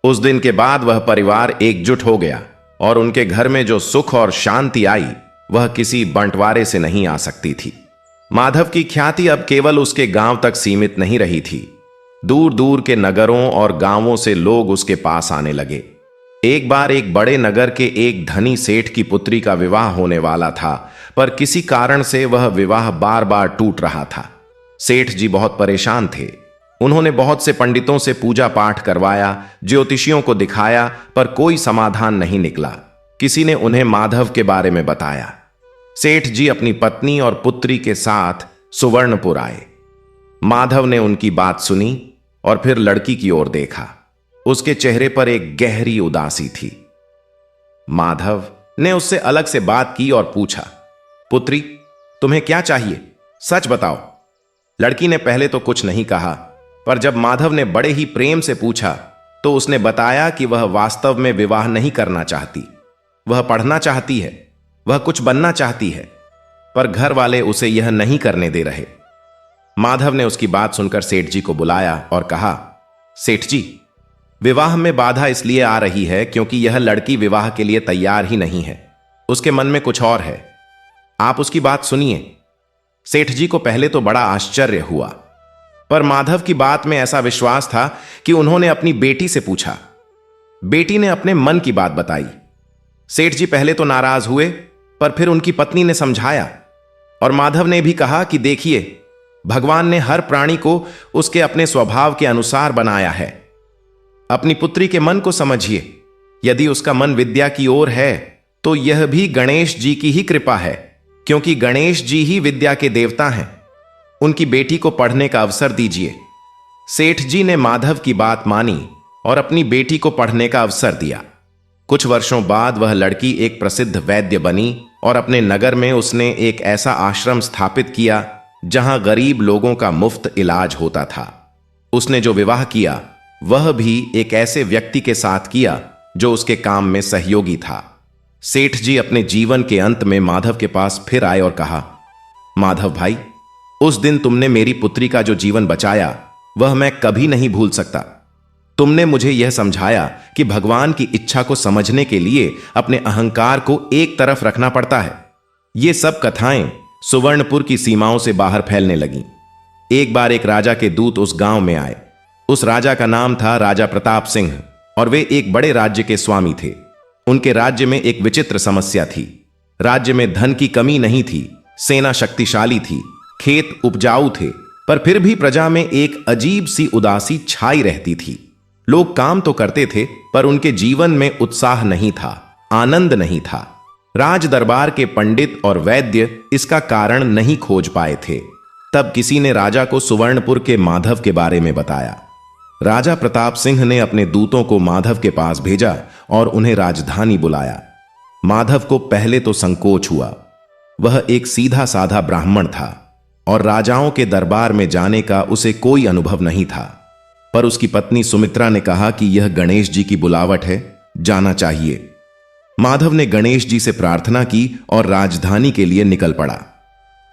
उस दिन के बाद वह परिवार एकजुट हो गया और उनके घर में जो सुख और शांति आई वह किसी बंटवारे से नहीं आ सकती थी। माधव की ख्याति अब केवल उसके गांव तक सीमित नहीं रही थी। दूर दूर के नगरों और गांवों से लोग उसके पास आने लगे। एक बार एक बड़े नगर के एक धनी सेठ की पुत्री का विवाह होने वाला था, पर किसी कारण से वह विवाह बार बार टूट रहा था। सेठ जी बहुत परेशान थे। उन्होंने बहुत से पंडितों से पूजा पाठ करवाया, ज्योतिषियों को दिखाया, पर कोई समाधान नहीं निकला। किसी ने उन्हें माधव के बारे में बताया। सेठ जी अपनी पत्नी और पुत्री के साथ सुवर्णपुर आए। माधव ने उनकी बात सुनी और फिर लड़की की ओर देखा। उसके चेहरे पर एक गहरी उदासी थी। माधव ने उससे अलग से बात की और पूछा, पुत्री, तुम्हें क्या चाहिए? सच बताओ। लड़की ने पहले तो कुछ नहीं कहा, पर जब माधव ने बड़े ही प्रेम से पूछा तो उसने बताया कि वह वास्तव में विवाह नहीं करना चाहती। वह पढ़ना चाहती है, वह कुछ बनना चाहती है, पर घर वाले उसे यह नहीं करने दे रहे। माधव ने उसकी बात सुनकर सेठ जी को बुलाया और कहा, सेठ जी, विवाह में बाधा इसलिए आ रही है क्योंकि यह लड़की विवाह के लिए तैयार ही नहीं है। उसके मन में कुछ और है। आप उसकी बात सुनिए। सेठ जी को पहले तो बड़ा आश्चर्य हुआ, पर माधव की बात में ऐसा विश्वास था कि उन्होंने अपनी बेटी से पूछा। बेटी ने अपने मन की बात बताई। सेठ जी पहले तो नाराज हुए, पर फिर उनकी पत्नी ने समझाया और माधव ने भी कहा कि देखिए, भगवान ने हर प्राणी को उसके अपने स्वभाव के अनुसार बनाया है। अपनी पुत्री के मन को समझिए। यदि उसका मन विद्या की ओर है तो यह भी गणेश जी की ही कृपा है, क्योंकि गणेश जी ही विद्या के देवता हैं। उनकी बेटी को पढ़ने का अवसर दीजिए। सेठ जी ने माधव की बात मानी और अपनी बेटी को पढ़ने का अवसर दिया। कुछ वर्षों बाद वह लड़की एक प्रसिद्ध वैद्य बनी और अपने नगर में उसने एक ऐसा आश्रम स्थापित किया जहां गरीब लोगों का मुफ्त इलाज होता था। उसने जो विवाह किया वह भी एक ऐसे व्यक्ति के साथ किया जो उसके काम में सहयोगी था। सेठ जी अपने जीवन के अंत में माधव के पास फिर आए और कहा, माधव भाई, उस दिन तुमने मेरी पुत्री का जो जीवन बचाया वह मैं कभी नहीं भूल सकता। तुमने मुझे यह समझाया कि भगवान की इच्छा को समझने के लिए अपने अहंकार को एक तरफ रखना पड़ता है। ये सब कथाएं सुवर्णपुर की सीमाओं से बाहर फैलने लगीं। एक बार एक राजा के दूत उस गांव में आए। उस राजा का नाम था राजा प्रताप सिंह और वे एक बड़े राज्य के स्वामी थे। उनके राज्य में एक विचित्र समस्या थी। राज्य में धन की कमी नहीं थी, सेना शक्तिशाली थी, खेत उपजाऊ थे, पर फिर भी प्रजा में एक अजीब सी उदासी छाई रहती थी। लोग काम तो करते थे, पर उनके जीवन में उत्साह नहीं था, आनंद नहीं था। राज दरबार के पंडित और वैद्य इसका कारण नहीं खोज पाए थे। तब किसी ने राजा को सुवर्णपुर के माधव के बारे में बताया। राजा प्रताप सिंह ने अपने दूतों को माधव के पास भेजा और उन्हें राजधानी बुलाया। माधव को पहले तो संकोच हुआ। वह एक सीधा साधा ब्राह्मण था और राजाओं के दरबार में जाने का उसे कोई अनुभव नहीं था। पर उसकी पत्नी सुमित्रा ने कहा कि यह गणेश जी की बुलावट है, जाना चाहिए। माधव ने गणेश जी से प्रार्थना की और राजधानी के लिए निकल पड़ा।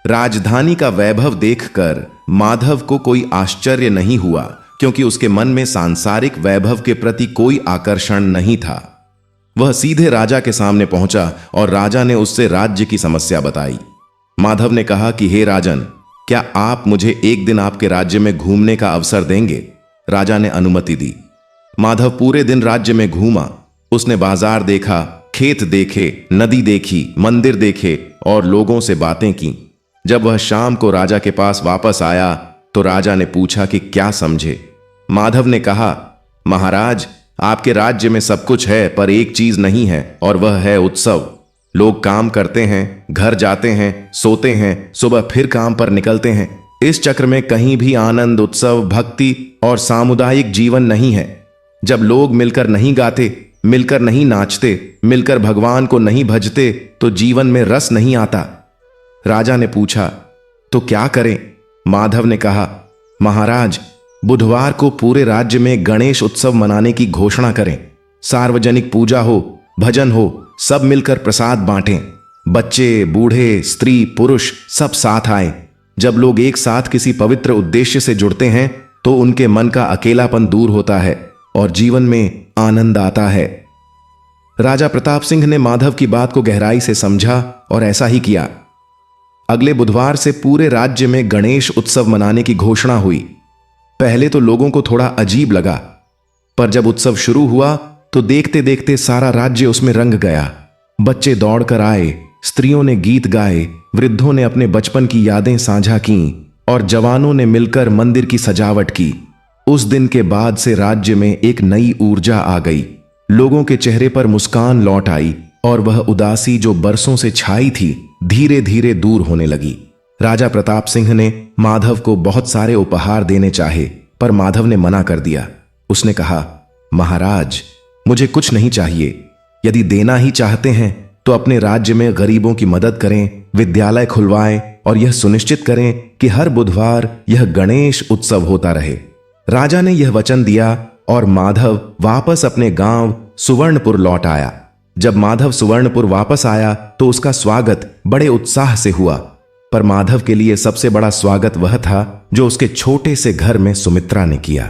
राजधानी का वैभव देखकर माधव को कोई आश्चर्य नहीं हुआ, क्योंकि उसके मन में सांसारिक वैभव के प्रति कोई आकर्षण नहीं था। वह सीधे राजा के सामने पहुंचा और राजा ने उससे राज्य की समस्या बताई। माधव ने कहा कि हे राजन, क्या आप मुझे एक दिन आपके राज्य में घूमने का अवसर देंगे? राजा ने अनुमति दी। माधव पूरे दिन राज्य में घूमा। उसने बाजार देखा, खेत देखे, नदी देखी, मंदिर देखे और लोगों से बातें की। जब वह शाम को राजा के पास वापस आया तो राजा ने पूछा कि क्या समझे। माधव ने कहा, महाराज, आपके राज्य में सब कुछ है, पर एक चीज नहीं है और वह है उत्सव। लोग काम करते हैं, घर जाते हैं, सोते हैं, सुबह फिर काम पर निकलते हैं। इस चक्र में कहीं भी आनंद, उत्सव, भक्ति और सामुदायिक जीवन नहीं है। जब लोग मिलकर नहीं गाते, मिलकर नहीं नाचते, मिलकर भगवान को नहीं भजते, तो जीवन में रस नहीं आता। राजा ने पूछा, तो क्या करें? माधव ने कहा, महाराज, बुधवार को पूरे राज्य में गणेश उत्सव मनाने की घोषणा करें। सार्वजनिक पूजा हो, भजन हो, सब मिलकर प्रसाद बांटें। बच्चे, बूढ़े, स्त्री, पुरुष सब साथ आए। जब लोग एक साथ किसी पवित्र उद्देश्य से जुड़ते हैं तो उनके मन का अकेलापन दूर होता है और जीवन में आनंद आता है। राजा प्रताप सिंह ने माधव की बात को गहराई से समझा और ऐसा ही किया। अगले बुधवार से पूरे राज्य में गणेश उत्सव मनाने की घोषणा हुई। पहले तो लोगों को थोड़ा अजीब लगा, पर जब उत्सव शुरू हुआ तो देखते देखते सारा राज्य उसमें रंग गया। बच्चे दौड़कर आए, स्त्रियों ने गीत गाए, वृद्धों ने अपने बचपन की यादें साझा कीं और जवानों ने मिलकर मंदिर की सजावट की। उस दिन के बाद से राज्य में एक नई ऊर्जा आ गई। लोगों के चेहरे पर मुस्कान लौट आई और वह उदासी जो बरसों से छाई थी धीरे धीरे दूर होने लगी। राजा प्रताप सिंह ने माधव को बहुत सारे उपहार देने चाहे, पर माधव ने मना कर दिया। उसने कहा, महाराज, मुझे कुछ नहीं चाहिए। यदि देना ही चाहते हैं तो अपने राज्य में गरीबों की मदद करें, विद्यालय खुलवाएं और यह सुनिश्चित करें कि हर बुधवार यह गणेश उत्सव होता रहे। राजा ने यह वचन दिया और माधव वापस अपने गांव सुवर्णपुर लौट आया। जब माधव सुवर्णपुर वापस आया तो उसका स्वागत बड़े उत्साह से हुआ, पर माधव के लिए सबसे बड़ा स्वागत वह था जो उसके छोटे से घर में सुमित्रा ने किया।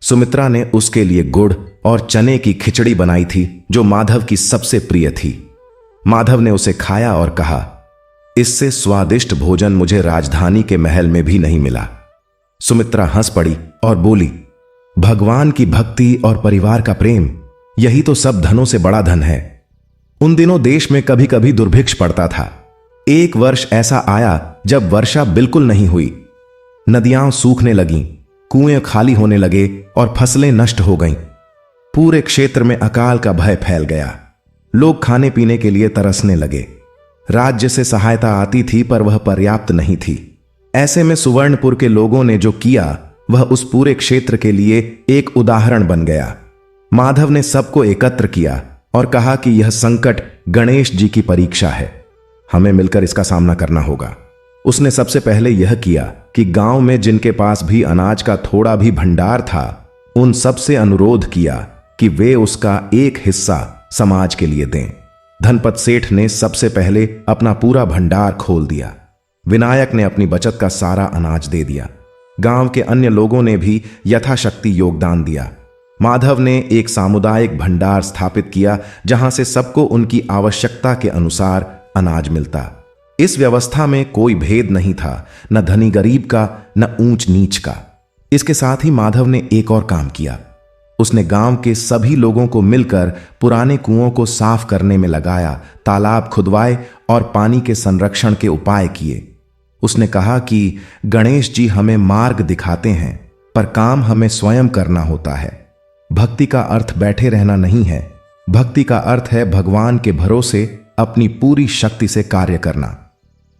सुमित्रा ने उसके लिए गुड़ और चने की खिचड़ी बनाई थी जो माधव की सबसे प्रिय थी। माधव ने उसे खाया और कहा, इससे स्वादिष्ट भोजन मुझे राजधानी के महल में भी नहीं मिला। सुमित्रा हंस पड़ी और बोली, भगवान की भक्ति और परिवार का प्रेम, यही तो सब धनों से बड़ा धन है। उन दिनों देश में कभी कभी दुर्भिक्ष पड़ता था। एक वर्ष ऐसा आया जब वर्षा बिल्कुल नहीं हुई। नदियां सूखने लगीं, कुएं खाली होने लगे और फसलें नष्ट हो गईं। पूरे क्षेत्र में अकाल का भय फैल गया। लोग खाने पीने के लिए तरसने लगे। राज्य से सहायता आती थी पर वह पर्याप्त नहीं थी। ऐसे में सुवर्णपुर के लोगों ने जो किया वह उस पूरे क्षेत्र के लिए एक उदाहरण बन गया। माधव ने सबको एकत्र किया और कहा कि यह संकट गणेश जी की परीक्षा है, हमें मिलकर इसका सामना करना होगा। उसने सबसे पहले यह किया कि गांव में जिनके पास भी अनाज का थोड़ा भी भंडार था उन सबसे अनुरोध किया कि वे उसका एक हिस्सा समाज के लिए दें। धनपत सेठ ने सबसे पहले अपना पूरा भंडार खोल दिया। विनायक ने अपनी बचत का सारा अनाज दे दिया। गांव के अन्य लोगों ने भी यथाशक्ति योगदान दिया। माधव ने एक सामुदायिक भंडार स्थापित किया जहां से सबको उनकी आवश्यकता के अनुसार अनाज मिलता। इस व्यवस्था में कोई भेद नहीं था, न धनी गरीब का, न ऊंच नीच का। इसके साथ ही माधव ने एक और काम किया। उसने गांव के सभी लोगों को मिलकर पुराने कुओं को साफ करने में लगाया, तालाब खुदवाए और पानी के संरक्षण के उपाय किए। उसने कहा कि गणेश जी हमें मार्ग दिखाते हैं, पर काम हमें स्वयं करना होता है। भक्ति का अर्थ बैठे रहना नहीं है। भक्ति का अर्थ है भगवान के भरोसे अपनी पूरी शक्ति से कार्य करना।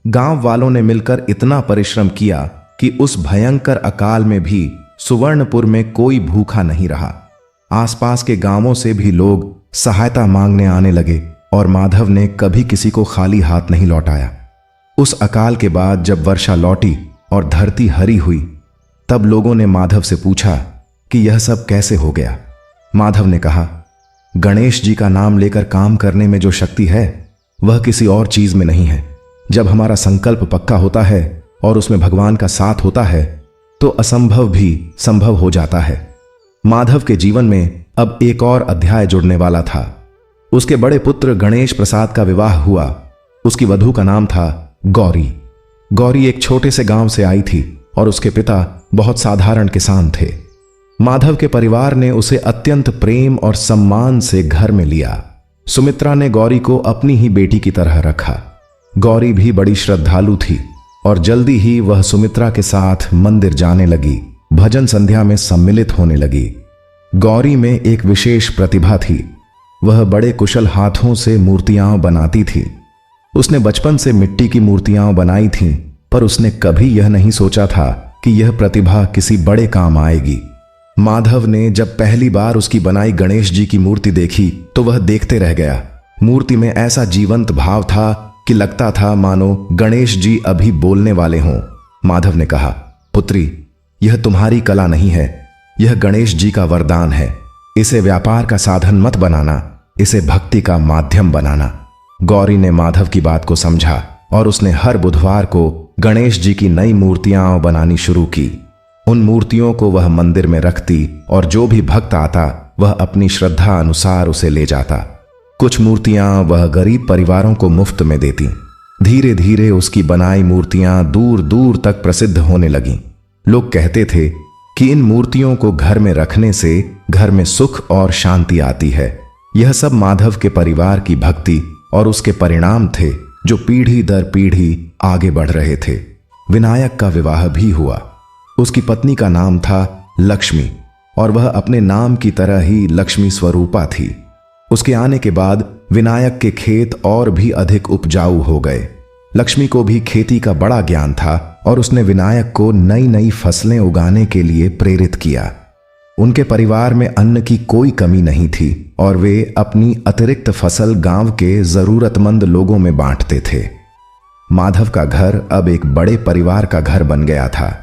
गांव वालों ने मिलकर इतना परिश्रम किया कि उस भयंकर अकाल में भी सुवर्णपुर में कोई भूखा नहीं रहा। आसपास के गांवों से भी लोग सहायता मांगने आने लगे और माधव ने कभी किसी को खाली हाथ नहीं लौटाया। उस अकाल के बाद जब वर्षा लौटी और धरती हरी हुई, तब लोगों ने माधव से पूछा कि यह सब कैसे हो गया। माधव ने कहा, गणेश जी का नाम लेकर काम करने में जो शक्ति है वह किसी और चीज में नहीं है। जब हमारा संकल्प पक्का होता है और उसमें भगवान का साथ होता है तो असंभव भी संभव हो जाता है। माधव के जीवन में अब एक और अध्याय जुड़ने वाला था। उसके बड़े पुत्र गणेश प्रसाद का विवाह हुआ। उसकी वधू का नाम था गौरी। गौरी एक छोटे से गांव से आई थी और उसके पिता बहुत साधारण किसान थे। माधव के परिवार ने उसे अत्यंत प्रेम और सम्मान से घर में लिया। सुमित्रा ने गौरी को अपनी ही बेटी की तरह रखा। गौरी भी बड़ी श्रद्धालु थी और जल्दी ही वह सुमित्रा के साथ मंदिर जाने लगी, भजन संध्या में सम्मिलित होने लगी। गौरी में एक विशेष प्रतिभा थी। वह बड़े कुशल हाथों से मूर्तियां बनाती थी। उसने बचपन से मिट्टी की मूर्तियां बनाई थीं, पर उसने कभी यह नहीं सोचा था कि यह प्रतिभा किसी बड़े काम आएगी। माधव ने जब पहली बार उसकी बनाई गणेश जी की मूर्ति देखी तो वह देखते रह गया। मूर्ति में ऐसा जीवंत भाव था कि लगता था मानो गणेश जी अभी बोलने वाले हों। माधव ने कहा, पुत्री, यह तुम्हारी कला नहीं है, यह गणेश जी का वरदान है। इसे व्यापार का साधन मत बनाना, इसे भक्ति का माध्यम बनाना। गौरी ने माधव की बात को समझा और उसने हर बुधवार को गणेश जी की नई मूर्तियां बनानी शुरू की। उन मूर्तियों को वह मंदिर में रखती और जो भी भक्त आता वह अपनी श्रद्धा अनुसार उसे ले जाता। कुछ मूर्तियां वह गरीब परिवारों को मुफ्त में देती। धीरे धीरे उसकी बनाई मूर्तियां दूर दूर तक प्रसिद्ध होने लगीं। लोग कहते थे कि इन मूर्तियों को घर में रखने से घर में सुख और शांति आती है। यह सब माधव के परिवार की भक्ति और उसके परिणाम थे जो पीढ़ी दर पीढ़ी आगे बढ़ रहे थे। विनायक का विवाह भी हुआ। उसकी पत्नी का नाम था लक्ष्मी और वह अपने नाम की तरह ही लक्ष्मी स्वरूपा थी। उसके आने के बाद विनायक के खेत और भी अधिक उपजाऊ हो गए। लक्ष्मी को भी खेती का बड़ा ज्ञान था और उसने विनायक को नई नई फसलें उगाने के लिए प्रेरित किया। उनके परिवार में अन्न की कोई कमी नहीं थी और वे अपनी अतिरिक्त फसल गांव के जरूरतमंद लोगों में बांटते थे। माधव का घर अब एक बड़े परिवार का घर बन गया था।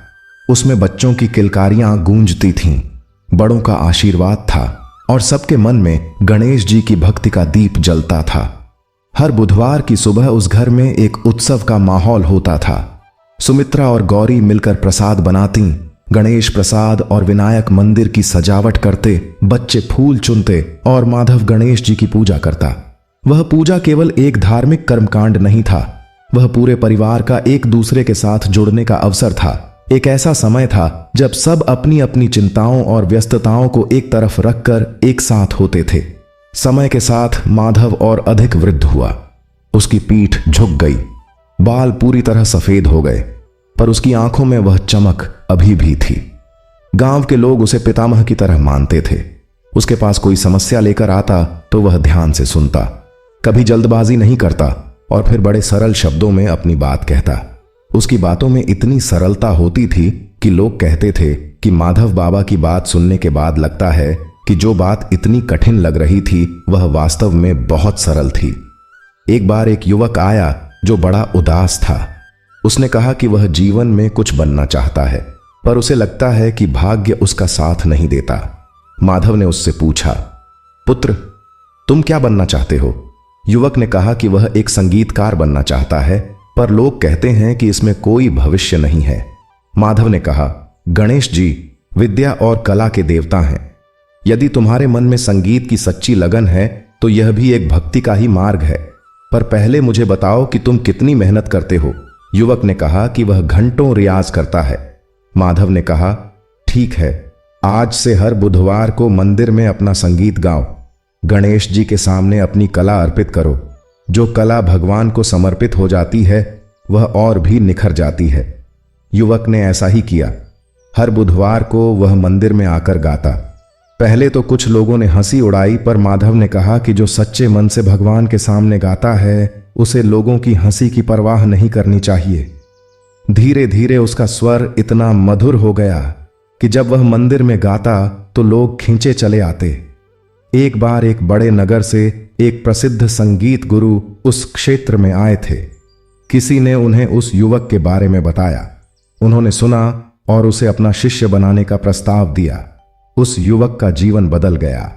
उसमें बच्चों की किलकारियां गूंजती थीं, बड़ों का आशीर्वाद था और सबके मन में गणेश जी की भक्ति का दीप जलता था। हर बुधवार की सुबह उस घर में एक उत्सव का माहौल होता था। सुमित्रा और गौरी मिलकर प्रसाद बनाती, गणेश प्रसाद और विनायक मंदिर की सजावट करते, बच्चे फूल चुनते और माधव गणेश जी की पूजा करता। वह पूजा केवल एक धार्मिक कर्मकांड नहीं था, वह पूरे परिवार का एक दूसरे के साथ जुड़ने का अवसर था। एक ऐसा समय था जब सब अपनी अपनी चिंताओं और व्यस्तताओं को एक तरफ रखकर एक साथ होते थे। समय के साथ माधव और अधिक वृद्ध हुआ। उसकी पीठ झुक गई, बाल पूरी तरह सफेद हो गए, पर उसकी आंखों में वह चमक अभी भी थी। गांव के लोग उसे पितामह की तरह मानते थे। उसके पास कोई समस्या लेकर आता तो वह ध्यान से सुनता, कभी जल्दबाजी नहीं करता और फिर बड़े सरल शब्दों में अपनी बात कहता। उसकी बातों में इतनी सरलता होती थी कि लोग कहते थे कि माधव बाबा की बात सुनने के बाद लगता है कि जो बात इतनी कठिन लग रही थी वह वास्तव में बहुत सरल थी। एक बार एक युवक आया जो बड़ा उदास था। उसने कहा कि वह जीवन में कुछ बनना चाहता है, पर उसे लगता है कि भाग्य उसका साथ नहीं देता। माधव ने उससे पूछा, पुत्र, तुम क्या बनना चाहते हो? युवक ने कहा कि वह एक संगीतकार बनना चाहता है, पर लोग कहते हैं कि इसमें कोई भविष्य नहीं है। माधव ने कहा, गणेश जी विद्या और कला के देवता हैं। यदि तुम्हारे मन में संगीत की सच्ची लगन है तो यह भी एक भक्ति का ही मार्ग है, पर पहले मुझे बताओ कि तुम कितनी मेहनत करते हो। युवक ने कहा कि वह घंटों रियाज करता है। माधव ने कहा, ठीक है, आज से हर बुधवार को मंदिर में अपना संगीत गाओ, गणेश जी के सामने अपनी कला अर्पित करो। जो कला भगवान को समर्पित हो जाती है वह और भी निखर जाती है। युवक ने ऐसा ही किया। हर बुधवार को वह मंदिर में आकर गाता। पहले तो कुछ लोगों ने हंसी उड़ाई, पर माधव ने कहा कि जो सच्चे मन से भगवान के सामने गाता है उसे लोगों की हंसी की परवाह नहीं करनी चाहिए। धीरे धीरे उसका स्वर इतना मधुर हो गया कि जब वह मंदिर में गाता तो लोग खींचे चले आते। एक बार एक बड़े नगर से एक प्रसिद्ध संगीत गुरु उस क्षेत्र में आए थे। किसी ने उन्हें उस युवक के बारे में बताया। उन्होंने सुना और उसे अपना शिष्य बनाने का प्रस्ताव दिया। उस युवक का जीवन बदल गया।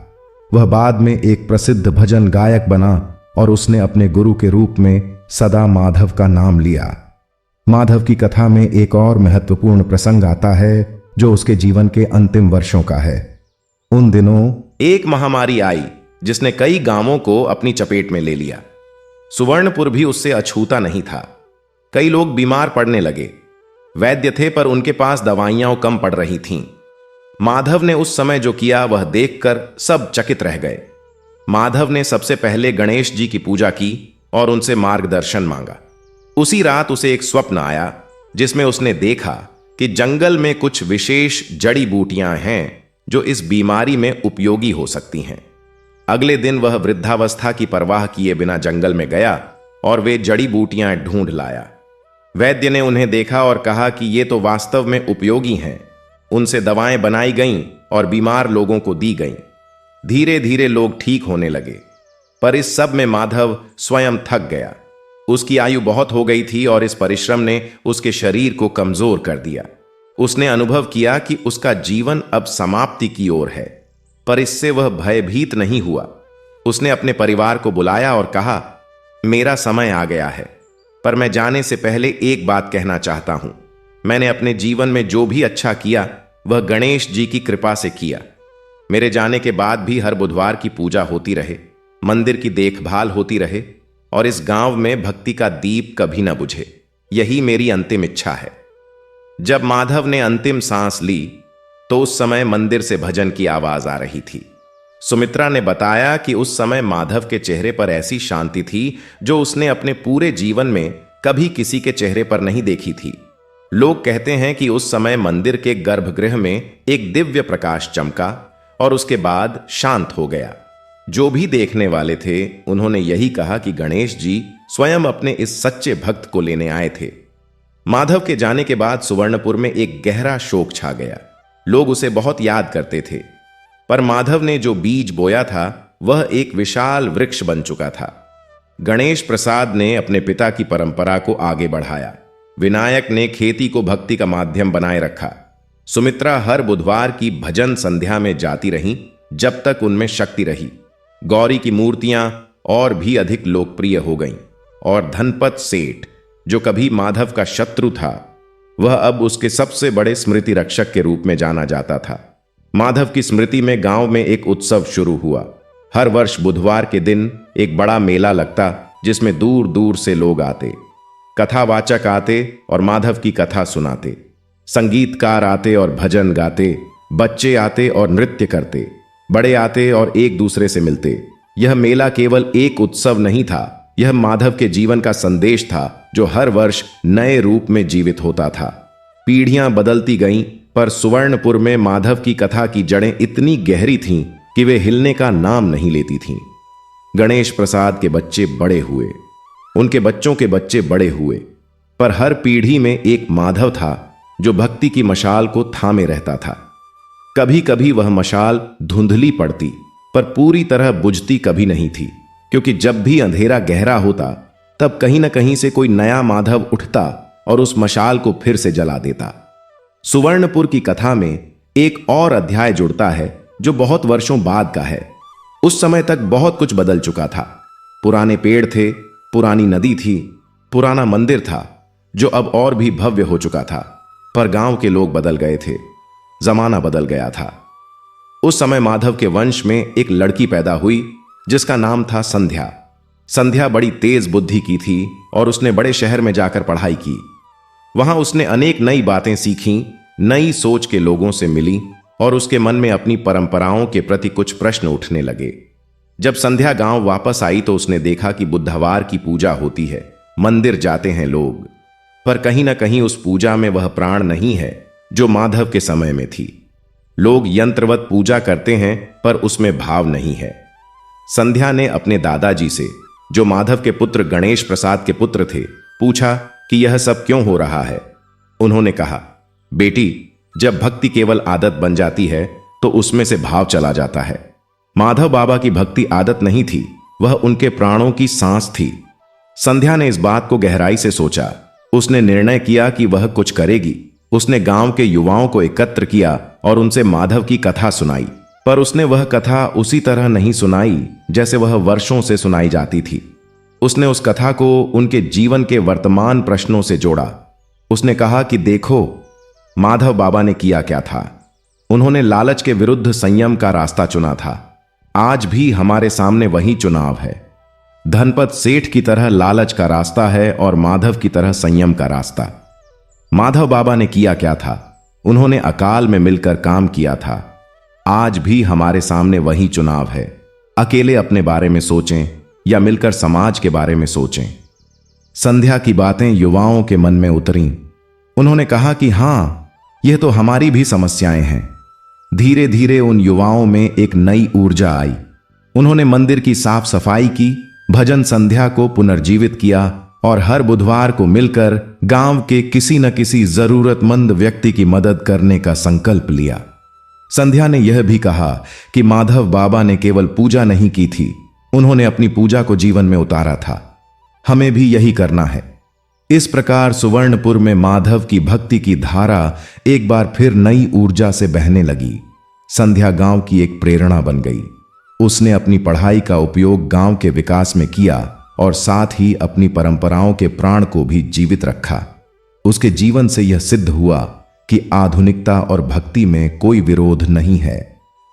वह बाद में एक प्रसिद्ध भजन गायक बना और उसने अपने गुरु के रूप में सदा माधव का नाम लिया। माधव की कथा में एक और महत्वपूर्ण प्रसंग आता है जो उसके जीवन के अंतिम वर्षों का है। उन दिनों एक महामारी आई जिसने कई गांवों को अपनी चपेट में ले लिया। सुवर्णपुर भी उससे अछूता नहीं था। कई लोग बीमार पड़ने लगे। वैद्य थे पर उनके पास दवाइयां कम पड़ रही थीं। माधव ने उस समय जो किया वह देखकर सब चकित रह गए। माधव ने सबसे पहले गणेश जी की पूजा की और उनसे मार्गदर्शन मांगा। उसी रात उसे एक स्वप्न आया जिसमें उसने देखा कि जंगल में कुछ विशेष जड़ी बूटियां हैं जो इस बीमारी में उपयोगी हो सकती हैं। अगले दिन वह वृद्धावस्था की परवाह किए बिना जंगल में गया और वे जड़ी बूटियां ढूंढ लाया। वैद्य ने उन्हें देखा और कहा कि ये तो वास्तव में उपयोगी हैं। उनसे दवाएं बनाई गईं और बीमार लोगों को दी गईं। धीरे धीरे लोग ठीक होने लगे, पर इस सब में माधव स्वयं थक गया। उसकी आयु बहुत हो गई थी और इस परिश्रम ने उसके शरीर को कमजोर कर दिया। उसने अनुभव किया कि उसका जीवन अब समाप्ति की ओर है, पर इससे वह भयभीत नहीं हुआ। उसने अपने परिवार को बुलाया और कहा, मेरा समय आ गया है, पर मैं जाने से पहले एक बात कहना चाहता हूं। मैंने अपने जीवन में जो भी अच्छा किया वह गणेश जी की कृपा से किया। मेरे जाने के बाद भी हर बुधवार की पूजा होती रहे, मंदिर की देखभाल होती रहे और इस गांव में भक्ति का दीप कभी न बुझे। यही मेरी अंतिम इच्छा है। जब माधव ने अंतिम सांस ली तो उस समय मंदिर से भजन की आवाज आ रही थी। सुमित्रा ने बताया कि उस समय माधव के चेहरे पर ऐसी शांति थी जो उसने अपने पूरे जीवन में कभी किसी के चेहरे पर नहीं देखी थी। लोग कहते हैं कि उस समय मंदिर के गर्भगृह में एक दिव्य प्रकाश चमका और उसके बाद शांत हो गया। जो भी देखने वाले थे उन्होंने यही कहा कि गणेश जी स्वयं अपने इस सच्चे भक्त को लेने आए थे। माधव के जाने के बाद सुवर्णपुर में एक गहरा शोक छा गया। लोग उसे बहुत याद करते थे, पर माधव ने जो बीज बोया था वह एक विशाल वृक्ष बन चुका था। गणेश प्रसाद ने अपने पिता की परंपरा को आगे बढ़ाया। विनायक ने खेती को भक्ति का माध्यम बनाए रखा। सुमित्रा हर बुधवार की भजन संध्या में जाती रहीं जब तक उनमें शक्ति रही। गौरी की मूर्तियां और भी अधिक लोकप्रिय हो गईं और धनपत सेठ, जो कभी माधव का शत्रु था, वह अब उसके सबसे बड़े स्मृति रक्षक के रूप में जाना जाता था। माधव की स्मृति में गांव में एक उत्सव शुरू हुआ। हर वर्ष बुधवार के दिन एक बड़ा मेला लगता जिसमें दूर दूर से लोग आते, कथावाचक आते और माधव की कथा सुनाते, संगीतकार आते और भजन गाते, बच्चे आते और नृत्य करते, बड़े आते और एक दूसरे से मिलते। यह मेला केवल एक उत्सव नहीं था, यह माधव के जीवन का संदेश था जो हर वर्ष नए रूप में जीवित होता था। पीढ़ियां बदलती गईं, पर सुवर्णपुर में माधव की कथा की जड़ें इतनी गहरी थीं कि वे हिलने का नाम नहीं लेती थीं। गणेश प्रसाद के बच्चे बड़े हुए, उनके बच्चों के बच्चे बड़े हुए, पर हर पीढ़ी में एक माधव था जो भक्ति की मशाल को थामे रहता था। कभी कभी वह मशाल धुंधली पड़ती, पर पूरी तरह बुझती कभी नहीं थी, क्योंकि जब भी अंधेरा गहरा होता तब कहीं न कहीं से कोई नया माधव उठता और उस मशाल को फिर से जला देता। सुवर्णपुर की कथा में एक और अध्याय जुड़ता है जो बहुत वर्षों बाद का है। उस समय तक बहुत कुछ बदल चुका था। पुराने पेड़ थे, पुरानी नदी थी, पुराना मंदिर था जो अब और भी भव्य हो चुका था, पर गांव के लोग बदल गए थे, जमाना बदल गया था। उस समय माधव के वंश में एक लड़की पैदा हुई जिसका नाम था संध्या। संध्या बड़ी तेज बुद्धि की थी और उसने बड़े शहर में जाकर पढ़ाई की। वहां उसने अनेक नई बातें सीखीं, नई सोच के लोगों से मिली और उसके मन में अपनी परंपराओं के प्रति कुछ प्रश्न उठने लगे। जब संध्या गांव वापस आई तो उसने देखा कि बुधवार की पूजा होती है, मंदिर जाते हैं लोग, पर कहीं ना कहीं उस पूजा में वह प्राण नहीं है जो माधव के समय में थी। लोग यंत्रवत पूजा करते हैं पर उसमें भाव नहीं है। संध्या ने अपने दादाजी से, जो माधव के पुत्र गणेश प्रसाद के पुत्र थे, पूछा कि यह सब क्यों हो रहा है। उन्होंने कहा, बेटी, जब भक्ति केवल आदत बन जाती है तो उसमें से भाव चला जाता है। माधव बाबा की भक्ति आदत नहीं थी, वह उनके प्राणों की सांस थी। संध्या ने इस बात को गहराई से सोचा। उसने निर्णय किया कि वह कुछ करेगी। उसने गांव के युवाओं को एकत्र किया और उनसे माधव की कथा सुनाई, पर उसने वह कथा उसी तरह नहीं सुनाई जैसे वह वर्षों से सुनाई जाती थी। उसने उस कथा को उनके जीवन के वर्तमान प्रश्नों से जोड़ा। उसने कहा कि देखो, माधव बाबा ने किया क्या था। उन्होंने लालच के विरुद्ध संयम का रास्ता चुना था। आज भी हमारे सामने वही चुनाव है। धनपत सेठ की तरह लालच का रास्ता है और माधव की तरह संयम का रास्ता। माधव बाबा ने किया क्या था? उन्होंने अकाल में मिलकर काम किया था। आज भी हमारे सामने वही चुनाव है। अकेले अपने बारे में सोचें या मिलकर समाज के बारे में सोचें। संध्या की बातें युवाओं के मन में उतरीं। उन्होंने कहा कि हां, यह तो हमारी भी समस्याएं हैं। धीरे धीरे उन युवाओं में एक नई ऊर्जा आई। उन्होंने मंदिर की साफ सफाई की, भजन संध्या को पुनर्जीवित किया और हर बुधवार को मिलकर गांव के किसी न किसी जरूरतमंद व्यक्ति की मदद करने का संकल्प लिया। संध्या ने यह भी कहा कि माधव बाबा ने केवल पूजा नहीं की थी, उन्होंने अपनी पूजा को जीवन में उतारा था। हमें भी यही करना है। इस प्रकार सुवर्णपुर में माधव की भक्ति की धारा एक बार फिर नई ऊर्जा से बहने लगी। संध्या गांव की एक प्रेरणा बन गई। उसने अपनी पढ़ाई का उपयोग गांव के विकास में किया और साथ ही अपनी परंपराओं के प्राण को भी जीवित रखा। उसके जीवन से यह सिद्ध हुआ कि आधुनिकता और भक्ति में कोई विरोध नहीं है।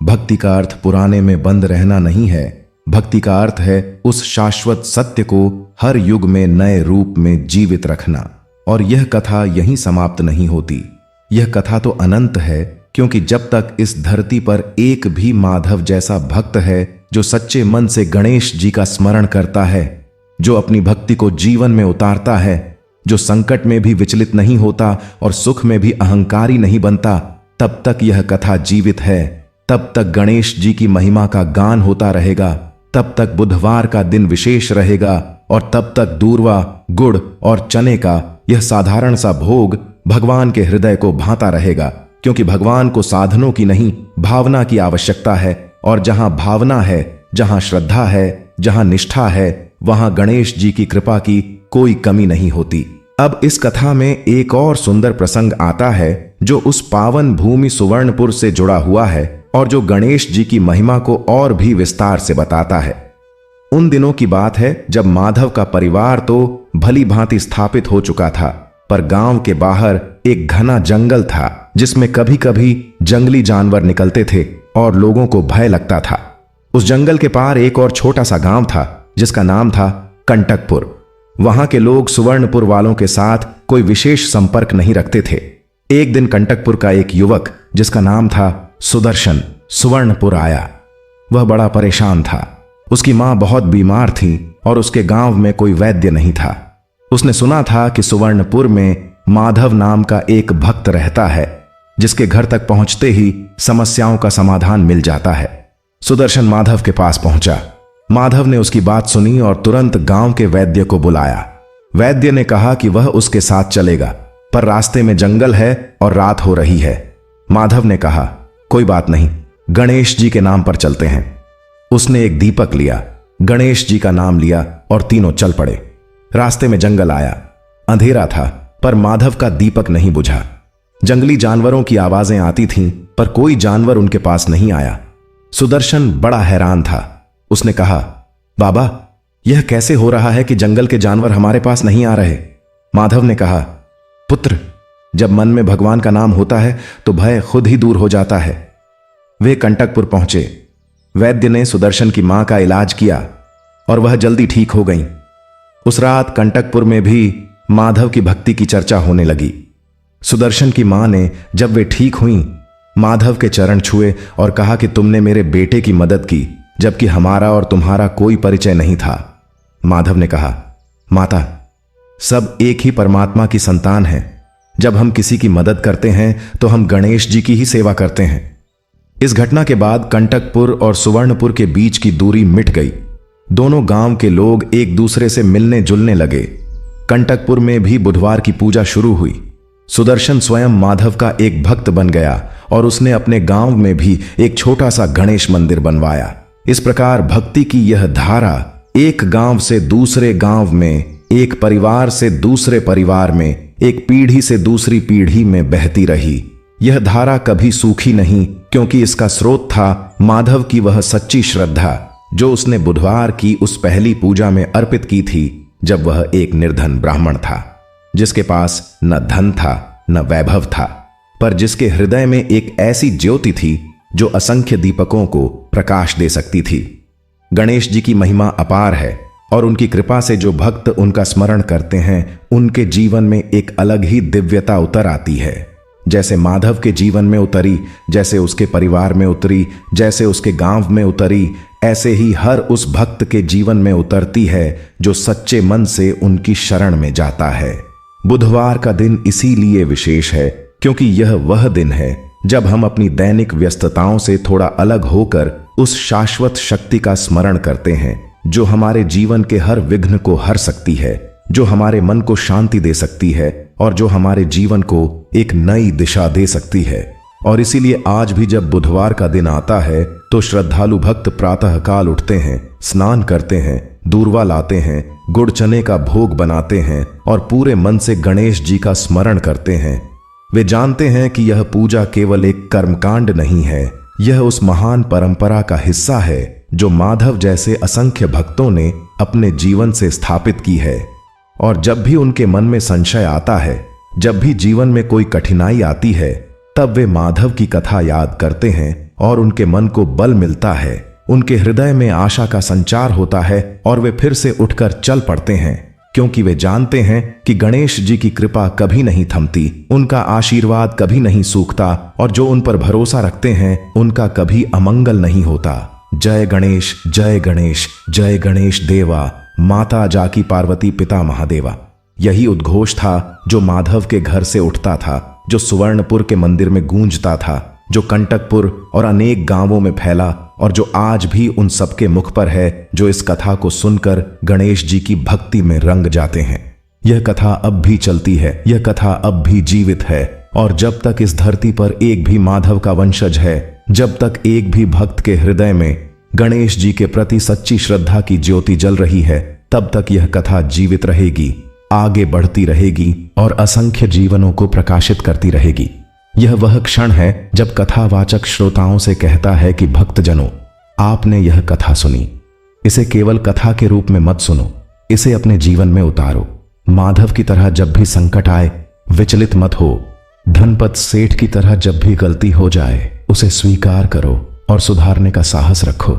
भक्ति का अर्थ पुराने में बंद रहना नहीं है, भक्ति का अर्थ है उस शाश्वत सत्य को हर युग में नए रूप में जीवित रखना। और यह कथा यहीं समाप्त नहीं होती। यह कथा तो अनंत है, क्योंकि जब तक इस धरती पर एक भी माधव जैसा भक्त है जो सच्चे मन से गणेश जी का स्मरण करता है, जो अपनी भक्ति को जीवन में उतारता है, जो संकट में भी विचलित नहीं होता और सुख में भी अहंकारी नहीं बनता, तब तक यह कथा जीवित है। तब तक गणेश जी की महिमा का गान होता रहेगा, तब तक बुधवार का दिन विशेष रहेगा, और तब तक दूर्वा, गुड़ और चने का यह साधारण सा भोग भगवान के हृदय को भाता रहेगा। क्योंकि भगवान को साधनों की नहीं, भावना की आवश्यकता है, और जहां भावना है, जहां श्रद्धा है, जहां निष्ठा है, वहां गणेश जी की कृपा की कोई कमी नहीं होती। अब इस कथा में एक और सुंदर प्रसंग आता है जो उस पावन भूमि सुवर्णपुर से जुड़ा हुआ है और जो गणेश जी की महिमा को और भी विस्तार से बताता है। उन दिनों की बात है जब माधव का परिवार तो भली भांति स्थापित हो चुका था, पर गांव के बाहर एक घना जंगल था जिसमें कभी कभी जंगली जानवर निकलते थे और लोगों को भय लगता था। उस जंगल के पार एक और छोटा सा गांव था जिसका नाम था कंटकपुर। वहां के लोग सुवर्णपुर वालों के साथ कोई विशेष संपर्क नहीं रखते थे। एक दिन कंटकपुर का एक युवक जिसका नाम था सुदर्शन सुवर्णपुर आया। वह बड़ा परेशान था। उसकी मां बहुत बीमार थी और उसके गांव में कोई वैद्य नहीं था। उसने सुना था कि सुवर्णपुर में माधव नाम का एक भक्त रहता है जिसके घर तक पहुंचते ही समस्याओं का समाधान मिल जाता है। सुदर्शन माधव के पास पहुंचा। माधव ने उसकी बात सुनी और तुरंत गांव के वैद्य को बुलाया। वैद्य ने कहा कि वह उसके साथ चलेगा, पर रास्ते में जंगल है और रात हो रही है। माधव ने कहा, कोई बात नहीं, गणेश जी के नाम पर चलते हैं। उसने एक दीपक लिया, गणेश जी का नाम लिया और तीनों चल पड़े। रास्ते में जंगल आया। अंधेरा था, पर माधव का दीपक नहीं बुझा। जंगली जानवरों की आवाजें आती थीं, पर कोई जानवर उनके पास नहीं आया। सुदर्शन बड़ा हैरान था। उसने कहा, बाबा, यह कैसे हो रहा है कि जंगल के जानवर हमारे पास नहीं आ रहे? माधव ने कहा, पुत्र, जब मन में भगवान का नाम होता है तो भय खुद ही दूर हो जाता है। वे कंटकपुर पहुंचे। वैद्य ने सुदर्शन की मां का इलाज किया और वह जल्दी ठीक हो गई। उस रात कंटकपुर में भी माधव की भक्ति की चर्चा होने लगी। सुदर्शन की मां ने जब वे ठीक हुई, माधव के चरण छुए और कहा कि तुमने मेरे बेटे की मदद की, जबकि हमारा और तुम्हारा कोई परिचय नहीं था। माधव ने कहा, माता, सब एक ही परमात्मा की संतान है। जब हम किसी की मदद करते हैं तो हम गणेश जी की ही सेवा करते हैं। इस घटना के बाद कंटकपुर और सुवर्णपुर के बीच की दूरी मिट गई। दोनों गांव के लोग एक दूसरे से मिलने जुलने लगे। कंटकपुर में भी बुधवार की पूजा शुरू हुई। सुदर्शन स्वयं माधव का एक भक्त बन गया और उसने अपने गांव में भी एक छोटा सा गणेश मंदिर बनवाया। इस प्रकार भक्ति की यह धारा एक गांव से दूसरे गांव में, एक परिवार से दूसरे परिवार में, एक पीढ़ी से दूसरी पीढ़ी में बहती रही। यह धारा कभी सूखी नहीं, क्योंकि इसका स्रोत था माधव की वह सच्ची श्रद्धा जो उसने बुधवार की उस पहली पूजा में अर्पित की थी, जब वह एक निर्धन ब्राह्मण था, जिसके पास न धन था न वैभव था, पर जिसके हृदय में एक ऐसी ज्योति थी जो असंख्य दीपकों को प्रकाश दे सकती थी। गणेश जी की महिमा अपार है और उनकी कृपा से जो भक्त उनका स्मरण करते हैं, उनके जीवन में एक अलग ही दिव्यता उतर आती है। जैसे माधव के जीवन में उतरी, जैसे उसके परिवार में उतरी, जैसे उसके गांव में उतरी, ऐसे ही हर उस भक्त के जीवन में उतरती है जो सच्चे मन से उनकी शरण में जाता है। बुधवार का दिन इसीलिए विशेष है क्योंकि यह वह दिन है जब हम अपनी दैनिक व्यस्तताओं से थोड़ा अलग होकर उस शाश्वत शक्ति का स्मरण करते हैं जो हमारे जीवन के हर विघ्न को हर सकती है, जो हमारे मन को शांति दे सकती है और जो हमारे जीवन को एक नई दिशा दे सकती है। और इसीलिए आज भी जब बुधवार का दिन आता है तो श्रद्धालु भक्त प्रातः काल उठते हैं, स्नान करते हैं, दूर्वा लाते हैं, गुड़ चने का भोग बनाते हैं और पूरे मन से गणेश जी का स्मरण करते हैं। वे जानते हैं कि यह पूजा केवल एक कर्मकांड नहीं है, यह उस महान परंपरा का हिस्सा है जो माधव जैसे असंख्य भक्तों ने अपने जीवन से स्थापित की है। और जब भी उनके मन में संशय आता है, जब भी जीवन में कोई कठिनाई आती है, तब वे माधव की कथा याद करते हैं और उनके मन को बल मिलता है। उनके हृदय में आशा का संचार होता है और वे फिर से उठकर चल पड़ते हैं, क्योंकि वे जानते हैं कि गणेश जी की कृपा कभी नहीं थमती, उनका आशीर्वाद कभी नहीं सूखता और जो उन पर भरोसा रखते हैं उनका कभी अमंगल नहीं होता। जय गणेश, जय गणेश, जय गणेश देवा, माता जाकी पार्वती, पिता महादेवा। यही उद्घोष था जो माधव के घर से उठता था, जो सुवर्णपुर के मंदिर में गूंजता था, जो कंटकपुर और अनेक गांवों में फैला और जो आज भी उन सबके मुख पर है जो इस कथा को सुनकर गणेश जी की भक्ति में रंग जाते हैं। यह कथा अब भी चलती है, यह कथा अब भी जीवित है और जब तक इस धरती पर एक भी माधव का वंशज है, जब तक एक भी भक्त के हृदय में गणेश जी के प्रति सच्ची श्रद्धा की ज्योति जल रही है, तब तक यह कथा जीवित रहेगी, आगे बढ़ती रहेगी और असंख्य जीवनों को प्रकाशित करती रहेगी। यह वह क्षण है जब कथावाचक श्रोताओं से कहता है कि भक्तजनों, आपने यह कथा सुनी, इसे केवल कथा के रूप में मत सुनो, इसे अपने जीवन में उतारो। माधव की तरह जब भी संकट आए विचलित मत हो, धनपत सेठ की तरह जब भी गलती हो जाए उसे स्वीकार करो और सुधारने का साहस रखो।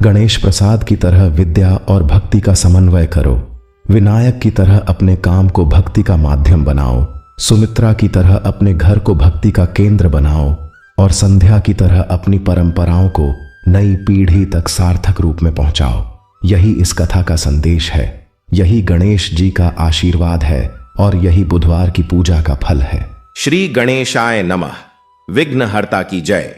गणेश प्रसाद की तरह विद्या और भक्ति का समन्वय करो। विनायक की तरह अपने काम को भक्ति का माध्यम बनाओ। सुमित्रा की तरह अपने घर को भक्ति का केंद्र बनाओ और संध्या की तरह अपनी परंपराओं को नई पीढ़ी तक सार्थक रूप में पहुंचाओ। यही इस कथा का संदेश है, यही गणेश जी का आशीर्वाद है और यही बुधवार की पूजा का फल है। श्री गणेशाय नमः। विघ्नहर्ता की जय,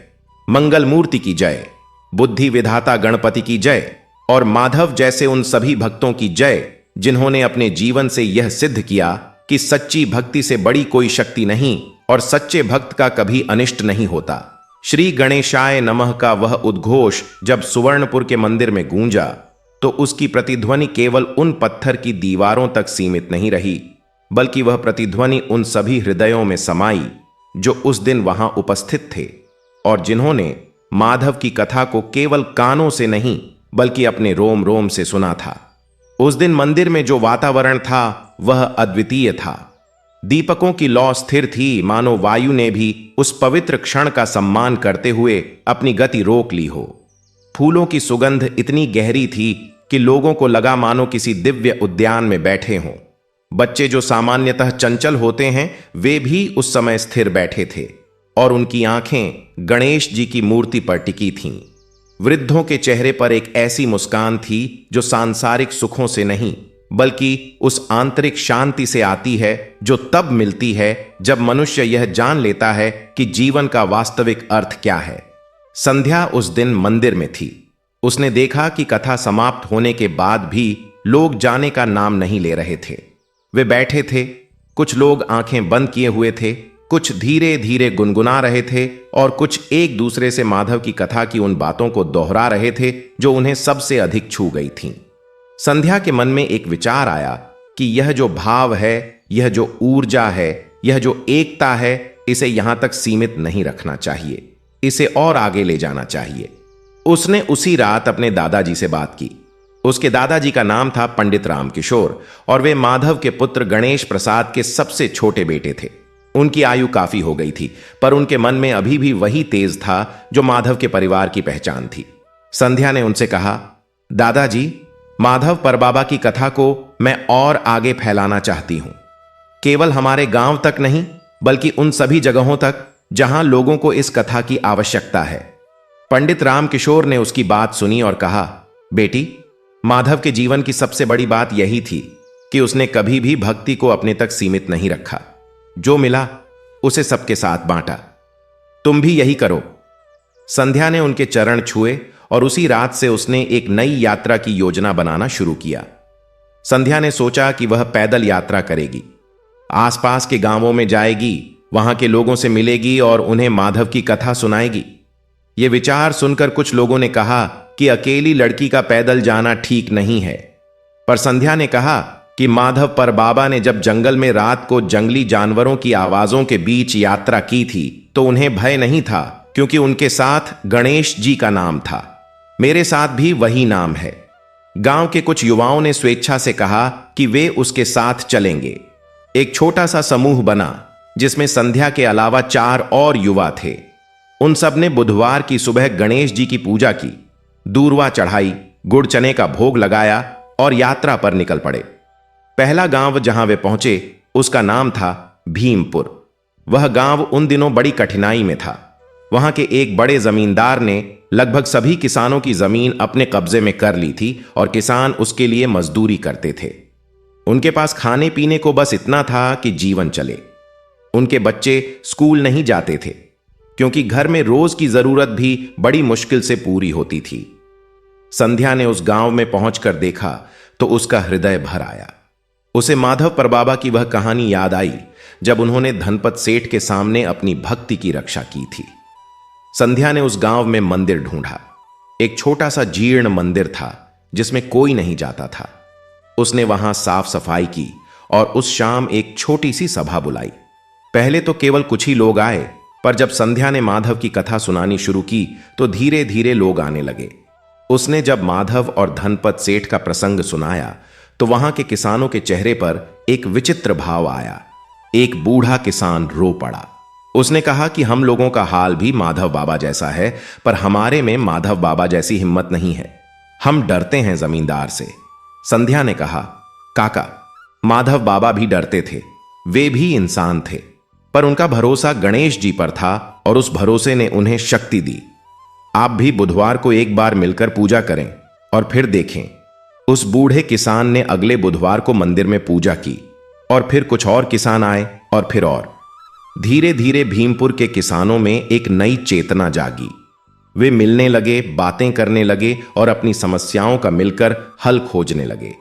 मंगल मूर्ति की जय, बुद्धि विधाता गणपति की जय और माधव जैसे उन सभी भक्तों की जय जिन्होंने अपने जीवन से यह सिद्ध किया कि सच्ची भक्ति से बड़ी कोई शक्ति नहीं और सच्चे भक्त का कभी अनिष्ट नहीं होता। श्री गणेशाय नमः का वह उद्घोष जब सुवर्णपुर के मंदिर में गूंजा तो उसकी प्रतिध्वनि केवल उन पत्थर की दीवारों तक सीमित नहीं रही, बल्कि वह प्रतिध्वनि उन सभी हृदयों में समाई जो उस दिन वहां उपस्थित थे और जिन्होंने माधव की कथा को केवल कानों से नहीं बल्कि अपने रोम रोम से सुना था। उस दिन मंदिर में जो वातावरण था वह अद्वितीय था। दीपकों की लौ स्थिर थी, मानो वायु ने भी उस पवित्र क्षण का सम्मान करते हुए अपनी गति रोक ली हो। फूलों की सुगंध इतनी गहरी थी कि लोगों को लगा मानो किसी दिव्य उद्यान में बैठे हों। बच्चे जो सामान्यतः चंचल होते हैं वे भी उस समय स्थिर बैठे थे और उनकी आंखें गणेश जी की मूर्ति पर टिकी थीं। वृद्धों के चेहरे पर एक ऐसी मुस्कान थी जो सांसारिक सुखों से नहीं बल्कि उस आंतरिक शांति से आती है जो तब मिलती है जब मनुष्य यह जान लेता है कि जीवन का वास्तविक अर्थ क्या है। संध्या उस दिन मंदिर में थी। उसने देखा कि कथा समाप्त होने के बाद भी लोग जाने का नाम नहीं ले रहे थे। वे बैठे थे, कुछ लोग आंखें बंद किए हुए थे, कुछ धीरे धीरे गुनगुना रहे थे और कुछ एक दूसरे से माधव की कथा की उन बातों को दोहरा रहे थे जो उन्हें सबसे अधिक छू गई थीं। संध्या के मन में एक विचार आया कि यह जो भाव है, यह जो ऊर्जा है, यह जो एकता है, इसे यहां तक सीमित नहीं रखना चाहिए, इसे और आगे ले जाना चाहिए। उसने उसी रात अपने दादाजी से बात की। उसके दादाजी का नाम था पंडित रामकिशोर और वे माधव के पुत्र गणेश प्रसाद के सबसे छोटे बेटे थे। उनकी आयु काफी हो गई थी, पर उनके मन में अभी भी वही तेज था जो माधव के परिवार की पहचान थी। संध्या ने उनसे कहा, दादाजी, माधव परबाबा की कथा को मैं और आगे फैलाना चाहती हूं, केवल हमारे गांव तक नहीं बल्कि उन सभी जगहों तक जहां लोगों को इस कथा की आवश्यकता है। पंडित रामकिशोर ने उसकी बात सुनी और कहा, बेटी, माधव के जीवन की सबसे बड़ी बात यही थी कि उसने कभी भी भक्ति को अपने तक सीमित नहीं रखा। जो मिला उसे सबके साथ बांटा। तुम भी यही करो। संध्या ने उनके चरण छुए और उसी रात से उसने एक नई यात्रा की योजना बनाना शुरू किया। संध्या ने सोचा कि वह पैदल यात्रा करेगी, आसपास के गांवों में जाएगी, वहां के लोगों से मिलेगी और उन्हें माधव की कथा सुनाएगी। यह विचार सुनकर कुछ लोगों ने कहा कि अकेली लड़की का पैदल जाना ठीक नहीं है, पर संध्या ने कहा कि माधव परबाबा ने जब जंगल में रात को जंगली जानवरों की आवाजों के बीच यात्रा की थी तो उन्हें भय नहीं था, क्योंकि उनके साथ गणेश जी का नाम था। मेरे साथ भी वही नाम है। गांव के कुछ युवाओं ने स्वेच्छा से कहा कि वे उसके साथ चलेंगे। एक छोटा सा समूह बना जिसमें संध्या के अलावा 4 और युवा थे। उन सब ने बुधवार की सुबह गणेश जी की पूजा की। दूर्वा चढ़ाई, गुड़ चने का भोग लगाया और यात्रा पर निकल पड़े। पहला गांव जहां वे पहुंचे उसका नाम था भीमपुर। वह गांव उन दिनों बड़ी कठिनाई में था। वहां के एक बड़े जमींदार ने लगभग सभी किसानों की जमीन अपने कब्जे में कर ली थी और किसान उसके लिए मजदूरी करते थे। उनके पास खाने पीने को बस इतना था कि जीवन चले। उनके बच्चे स्कूल नहीं जाते थे क्योंकि घर में रोज की जरूरत भी बड़ी मुश्किल से पूरी होती थी। संध्या ने उस गांव में पहुंचकर देखा तो उसका हृदय भर आया। उसे माधव परबाबा की वह कहानी याद आई जब उन्होंने धनपत सेठ के सामने अपनी भक्ति की रक्षा की थी। संध्या ने उस गांव में मंदिर ढूंढा। एक छोटा सा जीर्ण मंदिर था जिसमें कोई नहीं जाता था। उसने वहां साफ सफाई की और उस शाम एक छोटी सी सभा बुलाई। पहले तो केवल कुछ ही लोग आए, पर जब संध्या ने माधव की कथा सुनानी शुरू की तो धीरे धीरे लोग आने लगे। उसने जब माधव और धनपत सेठ का प्रसंग सुनाया तो वहां के किसानों के चेहरे पर एक विचित्र भाव आया। एक बूढ़ा किसान रो पड़ा। उसने कहा कि हम लोगों का हाल भी माधव बाबा जैसा है, पर हमारे में माधव बाबा जैसी हिम्मत नहीं है। हम डरते हैं जमींदार से। संध्या ने कहा, काका, माधव बाबा भी डरते थे। वे भी इंसान थे, पर उनका भरोसा गणेश जी पर था और उस भरोसे ने उन्हें शक्ति दी। आप भी बुधवार को एक बार मिलकर पूजा करें और फिर देखें। उस बूढ़े किसान ने अगले बुधवार को मंदिर में पूजा की और फिर कुछ और किसान आए और फिर और। धीरे धीरे भीमपुर के किसानों में एक नई चेतना जागी। वे मिलने लगे, बातें करने लगे और अपनी समस्याओं का मिलकर हल खोजने लगे।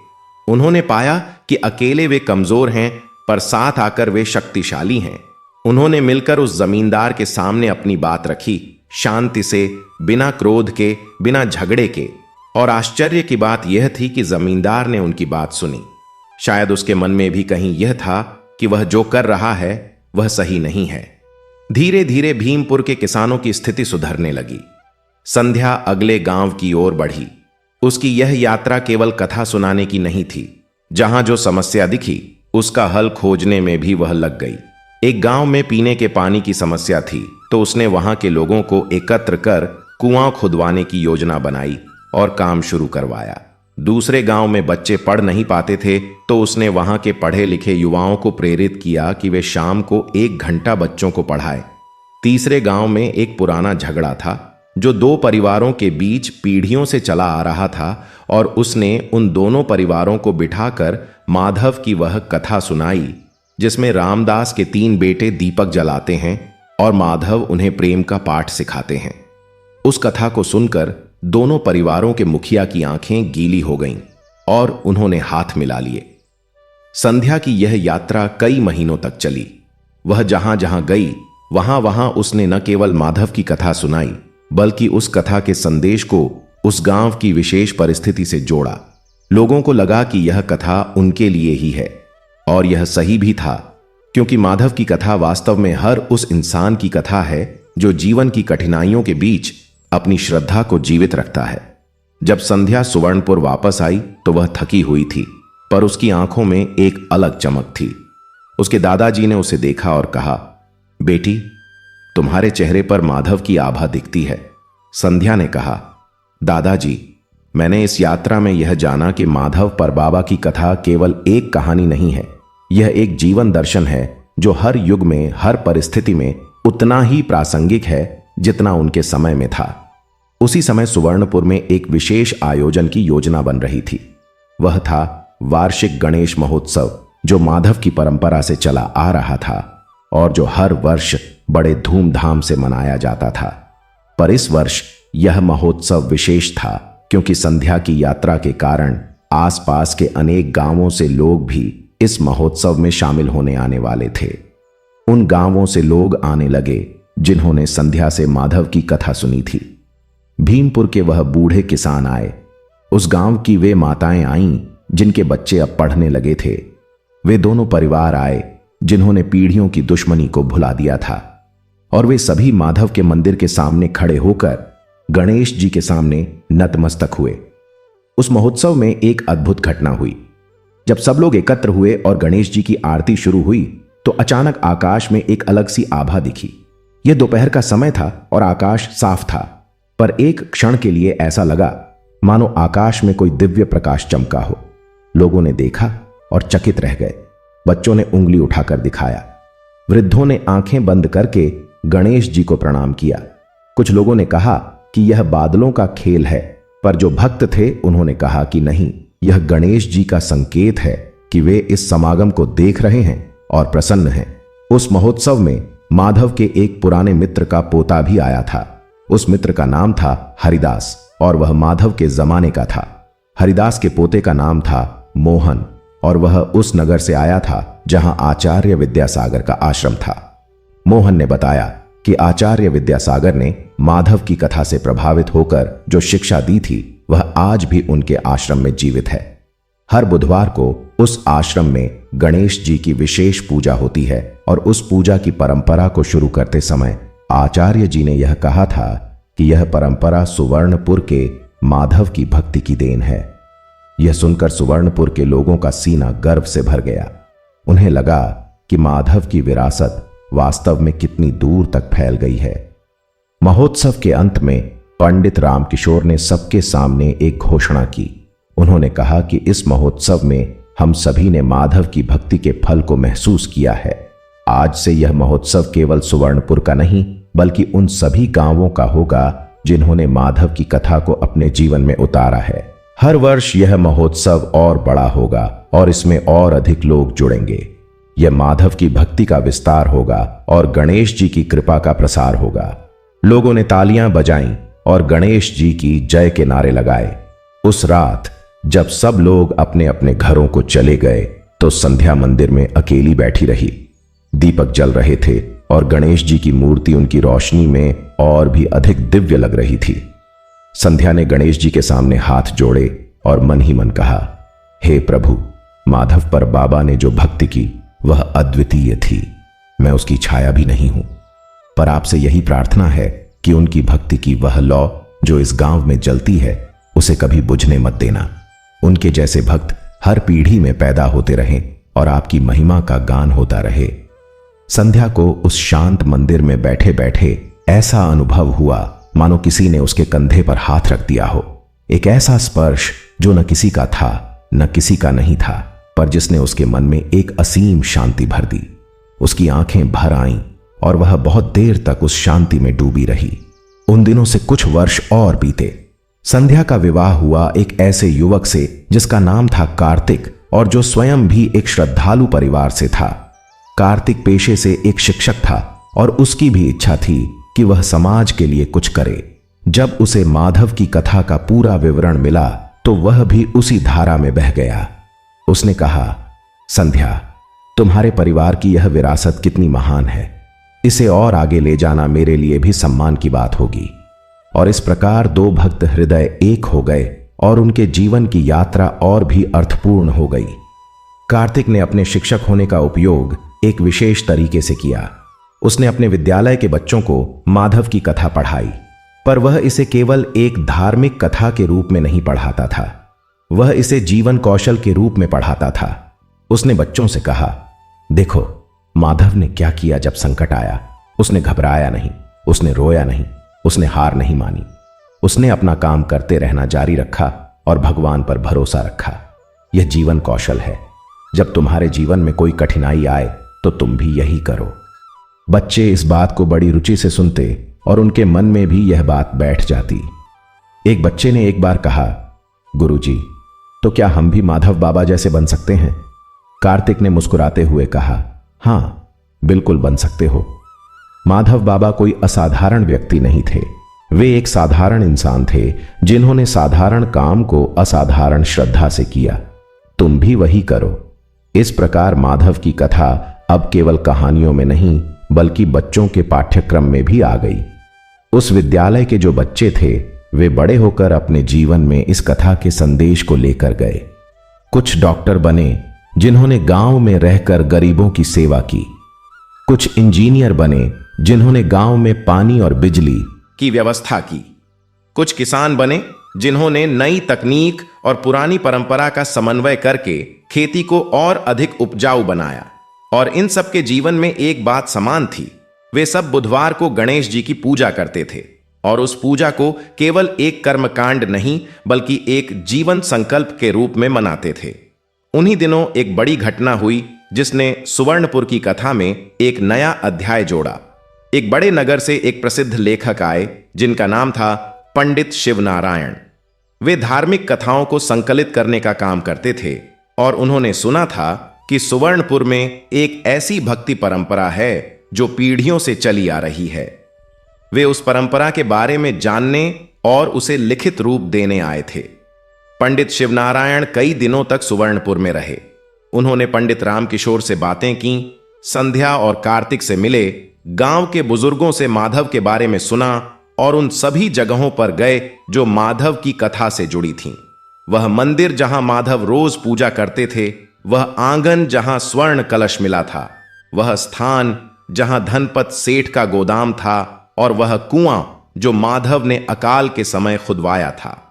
उन्होंने पाया कि अकेले वे कमजोर हैं, पर साथ आकर वे शक्तिशाली हैं। उन्होंने मिलकर उस जमींदार के सामने अपनी बात रखी, शांति से, बिना क्रोध के, बिना झगड़े के। और आश्चर्य की बात यह थी कि जमींदार ने उनकी बात सुनी। शायद उसके मन में भी कहीं यह था कि वह जो कर रहा है वह सही नहीं है। धीरे धीरे भीमपुर के किसानों की स्थिति सुधरने लगी। संध्या अगले गांव की ओर बढ़ी। उसकी यह यात्रा केवल कथा सुनाने की नहीं थी। जहां जो समस्या दिखी उसका हल खोजने में भी वह लग गई। एक गांव में पीने के पानी की समस्या थी तो उसने वहां के लोगों को एकत्र कर कुआं खुदवाने की योजना बनाई और काम शुरू करवाया। दूसरे गांव में बच्चे पढ़ नहीं पाते थे तो उसने वहां के पढ़े लिखे युवाओं को प्रेरित किया कि वे शाम को 1 घंटा बच्चों को पढ़ाएं। तीसरे गांव में एक पुराना झगड़ा था जो 2 परिवारों के बीच पीढ़ियों से चला आ रहा था और उसने उन दोनों परिवारों को बिठाकर माधव की वह कथा सुनाई जिसमें रामदास के 3 बेटे दीपक जलाते हैं और माधव उन्हें प्रेम का पाठ सिखाते हैं। उस कथा को सुनकर दोनों परिवारों के मुखिया की आंखें गीली हो गईं और उन्होंने हाथ मिला लिए। संध्या की यह यात्रा कई महीनों तक चली। वह जहां जहां गई वहां वहां उसने न केवल माधव की कथा सुनाई बल्कि उस कथा के संदेश को उस गांव की विशेष परिस्थिति से जोड़ा। लोगों को लगा कि यह कथा उनके लिए ही है और यह सही भी था, क्योंकि माधव की कथा वास्तव में हर उस इंसान की कथा है जो जीवन की कठिनाइयों के बीच अपनी श्रद्धा को जीवित रखता है। जब संध्या सुवर्णपुर वापस आई तो वह थकी हुई थी, पर उसकी आंखों में एक अलग चमक थी। उसके दादाजी ने उसे देखा और कहा, बेटी, तुम्हारे चेहरे पर माधव की आभा दिखती है। संध्या ने कहा, दादाजी, मैंने इस यात्रा में यह जाना कि माधव परबाबा की कथा केवल एक कहानी नहीं है, यह एक जीवन दर्शन है जो हर युग में, हर परिस्थिति में उतना ही प्रासंगिक है जितना उनके समय में था। उसी समय सुवर्णपुर में एक विशेष आयोजन की योजना बन रही थी। वह था वार्षिक गणेश महोत्सव, जो माधव की परंपरा से चला आ रहा था और जो हर वर्ष बड़े धूमधाम से मनाया जाता था। पर इस वर्ष यह महोत्सव विशेष था क्योंकि संध्या की यात्रा के कारण आसपास के अनेक गांवों से लोग भी इस महोत्सव में शामिल होने आने वाले थे। उन गांवों से लोग आने लगे जिन्होंने संध्या से माधव की कथा सुनी थी। भीमपुर के वह बूढ़े किसान आए। उस गांव की वे माताएं आईं जिनके बच्चे अब पढ़ने लगे थे। वे दोनों परिवार आए जिन्होंने पीढ़ियों की दुश्मनी को भुला दिया था और वे सभी माधव के मंदिर के सामने खड़े होकर गणेश जी के सामने नतमस्तक हुए। उस महोत्सव में एक अद्भुत घटना हुई। जब सब लोग एकत्र हुए और गणेश जी की आरती शुरू हुई तो अचानक आकाश में एक अलग सी आभा दिखी। यह दोपहर का समय था और आकाश साफ था। पर एक क्षण के लिए ऐसा लगा मानो आकाश में कोई दिव्य प्रकाश चमका हो। लोगों ने देखा और चकित रह गए। बच्चों ने उंगली उठाकर दिखाया, वृद्धों ने आंखें बंद करके गणेश जी को प्रणाम किया। कुछ लोगों ने कहा कि यह बादलों का खेल है, पर जो भक्त थे उन्होंने कहा कि नहीं, यह गणेश जी का संकेत है कि वे इस समागम को देख रहे हैं और प्रसन्न हैं। उस महोत्सव में माधव के एक पुराने मित्र का पोता भी आया था। उस मित्र का नाम था हरिदास और वह माधव के जमाने का था। हरिदास के पोते का नाम था मोहन और वह उस नगर से आया था जहां आचार्य विद्यासागर का आश्रम था। मोहन ने बताया कि आचार्य विद्यासागर ने माधव की कथा से प्रभावित होकर जो शिक्षा दी थी वह आज भी उनके आश्रम में जीवित है। हर बुधवार को उस आश्रम में गणेश जी की विशेष पूजा होती है और उस पूजा की परंपरा को शुरू करते समय आचार्य जी ने यह कहा था कि यह परंपरा सुवर्णपुर के माधव की भक्ति की देन है। यह सुनकर सुवर्णपुर के लोगों का सीना गर्व से भर गया। उन्हें लगा कि माधव की विरासत वास्तव में कितनी दूर तक फैल गई है। महोत्सव के अंत में पंडित रामकिशोर ने सबके सामने एक घोषणा की। उन्होंने कहा कि इस महोत्सव में हम सभी ने माधव की भक्ति के फल को महसूस किया है। आज से यह महोत्सव केवल सुवर्णपुर का नहीं बल्कि उन सभी गांवों का होगा जिन्होंने माधव की कथा को अपने जीवन में उतारा है। हर वर्ष यह महोत्सव और बड़ा होगा और इसमें और अधिक लोग जुड़ेंगे। यह माधव की भक्ति का विस्तार होगा और गणेश जी की कृपा का प्रसार होगा। लोगों ने तालियां बजाईं और गणेश जी की जय के नारे लगाए। उस रात जब सब लोग अपने अपने घरों को चले गए तो संध्या मंदिर में अकेली बैठी रही। दीपक जल रहे थे और गणेश जी की मूर्ति उनकी रोशनी में और भी अधिक दिव्य लग रही थी। संध्या ने गणेश जी के सामने हाथ जोड़े और मन ही मन कहा, हे प्रभु, माधव पर बाबा ने जो भक्ति की वह अद्वितीय थी। मैं उसकी छाया भी नहीं हूं, पर आपसे यही प्रार्थना है कि उनकी भक्ति की वह लौ जो इस गांव में जलती है उसे कभी बुझने मत देना। उनके जैसे भक्त हर पीढ़ी में पैदा होते रहें और आपकी महिमा का गान होता रहे। संध्या को उस शांत मंदिर में बैठे बैठे ऐसा अनुभव हुआ मानो किसी ने उसके कंधे पर हाथ रख दिया हो। एक ऐसा स्पर्श जो न किसी का था न किसी का नहीं था, पर जिसने उसके मन में एक असीम शांति भर दी। उसकी आंखें भर आईं और वह बहुत देर तक उस शांति में डूबी रही। उन दिनों से कुछ वर्ष और बीते। संध्या का विवाह हुआ एक ऐसे युवक से जिसका नाम था कार्तिक और जो स्वयं भी एक श्रद्धालु परिवार से था। कार्तिक पेशे से एक शिक्षक था और उसकी भी इच्छा थी कि वह समाज के लिए कुछ करे। जब उसे माधव की कथा का पूरा विवरण मिला तो वह भी उसी धारा में बह गया। उसने कहा, संध्या, तुम्हारे परिवार की यह विरासत कितनी महान है। इसे और आगे ले जाना मेरे लिए भी सम्मान की बात होगी। और इस प्रकार दो भक्त हृदय एक हो गए और उनके जीवन की यात्रा और भी अर्थपूर्ण हो गई। कार्तिक ने अपने शिक्षक होने का उपयोग एक विशेष तरीके से किया। उसने अपने विद्यालय के बच्चों को माधव की कथा पढ़ाई, पर वह इसे केवल एक धार्मिक कथा के रूप में नहीं पढ़ाता था, वह इसे जीवन कौशल के रूप में पढ़ाता था। उसने बच्चों से कहा, देखो माधव ने क्या किया जब संकट आया। उसने घबराया नहीं, उसने रोया नहीं, उसने हार नहीं मानी। उसने अपना काम करते रहना जारी रखा और भगवान पर भरोसा रखा। यह जीवन कौशल है। जब तुम्हारे जीवन में कोई कठिनाई आए तो तुम भी यही करो। बच्चे इस बात को बड़ी रुचि से सुनते और उनके मन में भी यह बात बैठ जाती। एक बच्चे ने एक बार कहा, गुरुजी, तो क्या हम भी माधव बाबा जैसे बन सकते हैं? कार्तिक ने मुस्कुराते हुए कहा, हाँ, बिल्कुल बन सकते हो। माधव बाबा कोई असाधारण व्यक्ति नहीं थे। वे एक साधारण इंसान थे जिन्होंने साधारण काम को असाधारण श्रद्धा से किया। तुम भी वही करो। इस प्रकार माधव की कथा अब केवल कहानियों में नहीं बल्कि बच्चों के पाठ्यक्रम में भी आ गई। उस विद्यालय के जो बच्चे थे वे बड़े होकर अपने जीवन में इस कथा के संदेश को लेकर गए। कुछ डॉक्टर बने जिन्होंने गांव में रहकर गरीबों की सेवा की। कुछ इंजीनियर बने जिन्होंने गांव में पानी और बिजली की व्यवस्था की। कुछ किसान बने जिन्होंने नई तकनीक और पुरानी परंपरा का समन्वय करके खेती को और अधिक उपजाऊ बनाया। और इन सब के जीवन में एक बात समान थी, वे सब बुधवार को गणेश जी की पूजा करते थे। और उस पूजा को केवल एक कर्मकांड नहीं बल्कि एक जीवन संकल्प के रूप में मनाते थे। उन्हीं दिनों एक बड़ी घटना हुई जिसने सुवर्णपुर की कथा में एक नया अध्याय जोड़ा। एक बड़े नगर से एक प्रसिद्ध लेखक आए जिनका नाम था पंडित शिवनारायण। वे धार्मिक कथाओं को संकलित करने का काम करते थे और उन्होंने सुना था कि सुवर्णपुर में एक ऐसी भक्ति परंपरा है जो पीढ़ियों से चली आ रही है। वे उस परंपरा के बारे में जानने और उसे लिखित रूप देने आए थे। पंडित शिवनारायण कई दिनों तक सुवर्णपुर में रहे। उन्होंने पंडित रामकिशोर से बातें की, संध्या और कार्तिक से मिले, गांव के बुजुर्गों से माधव के बारे में सुना और उन सभी जगहों पर गए जो माधव की कथा से जुड़ी थीं। वह मंदिर जहां माधव रोज पूजा करते थे, वह आंगन जहां स्वर्ण कलश मिला था, वह स्थान जहां धनपत सेठ का गोदाम था और वह कुआं जो माधव ने अकाल के समय खुदवाया था।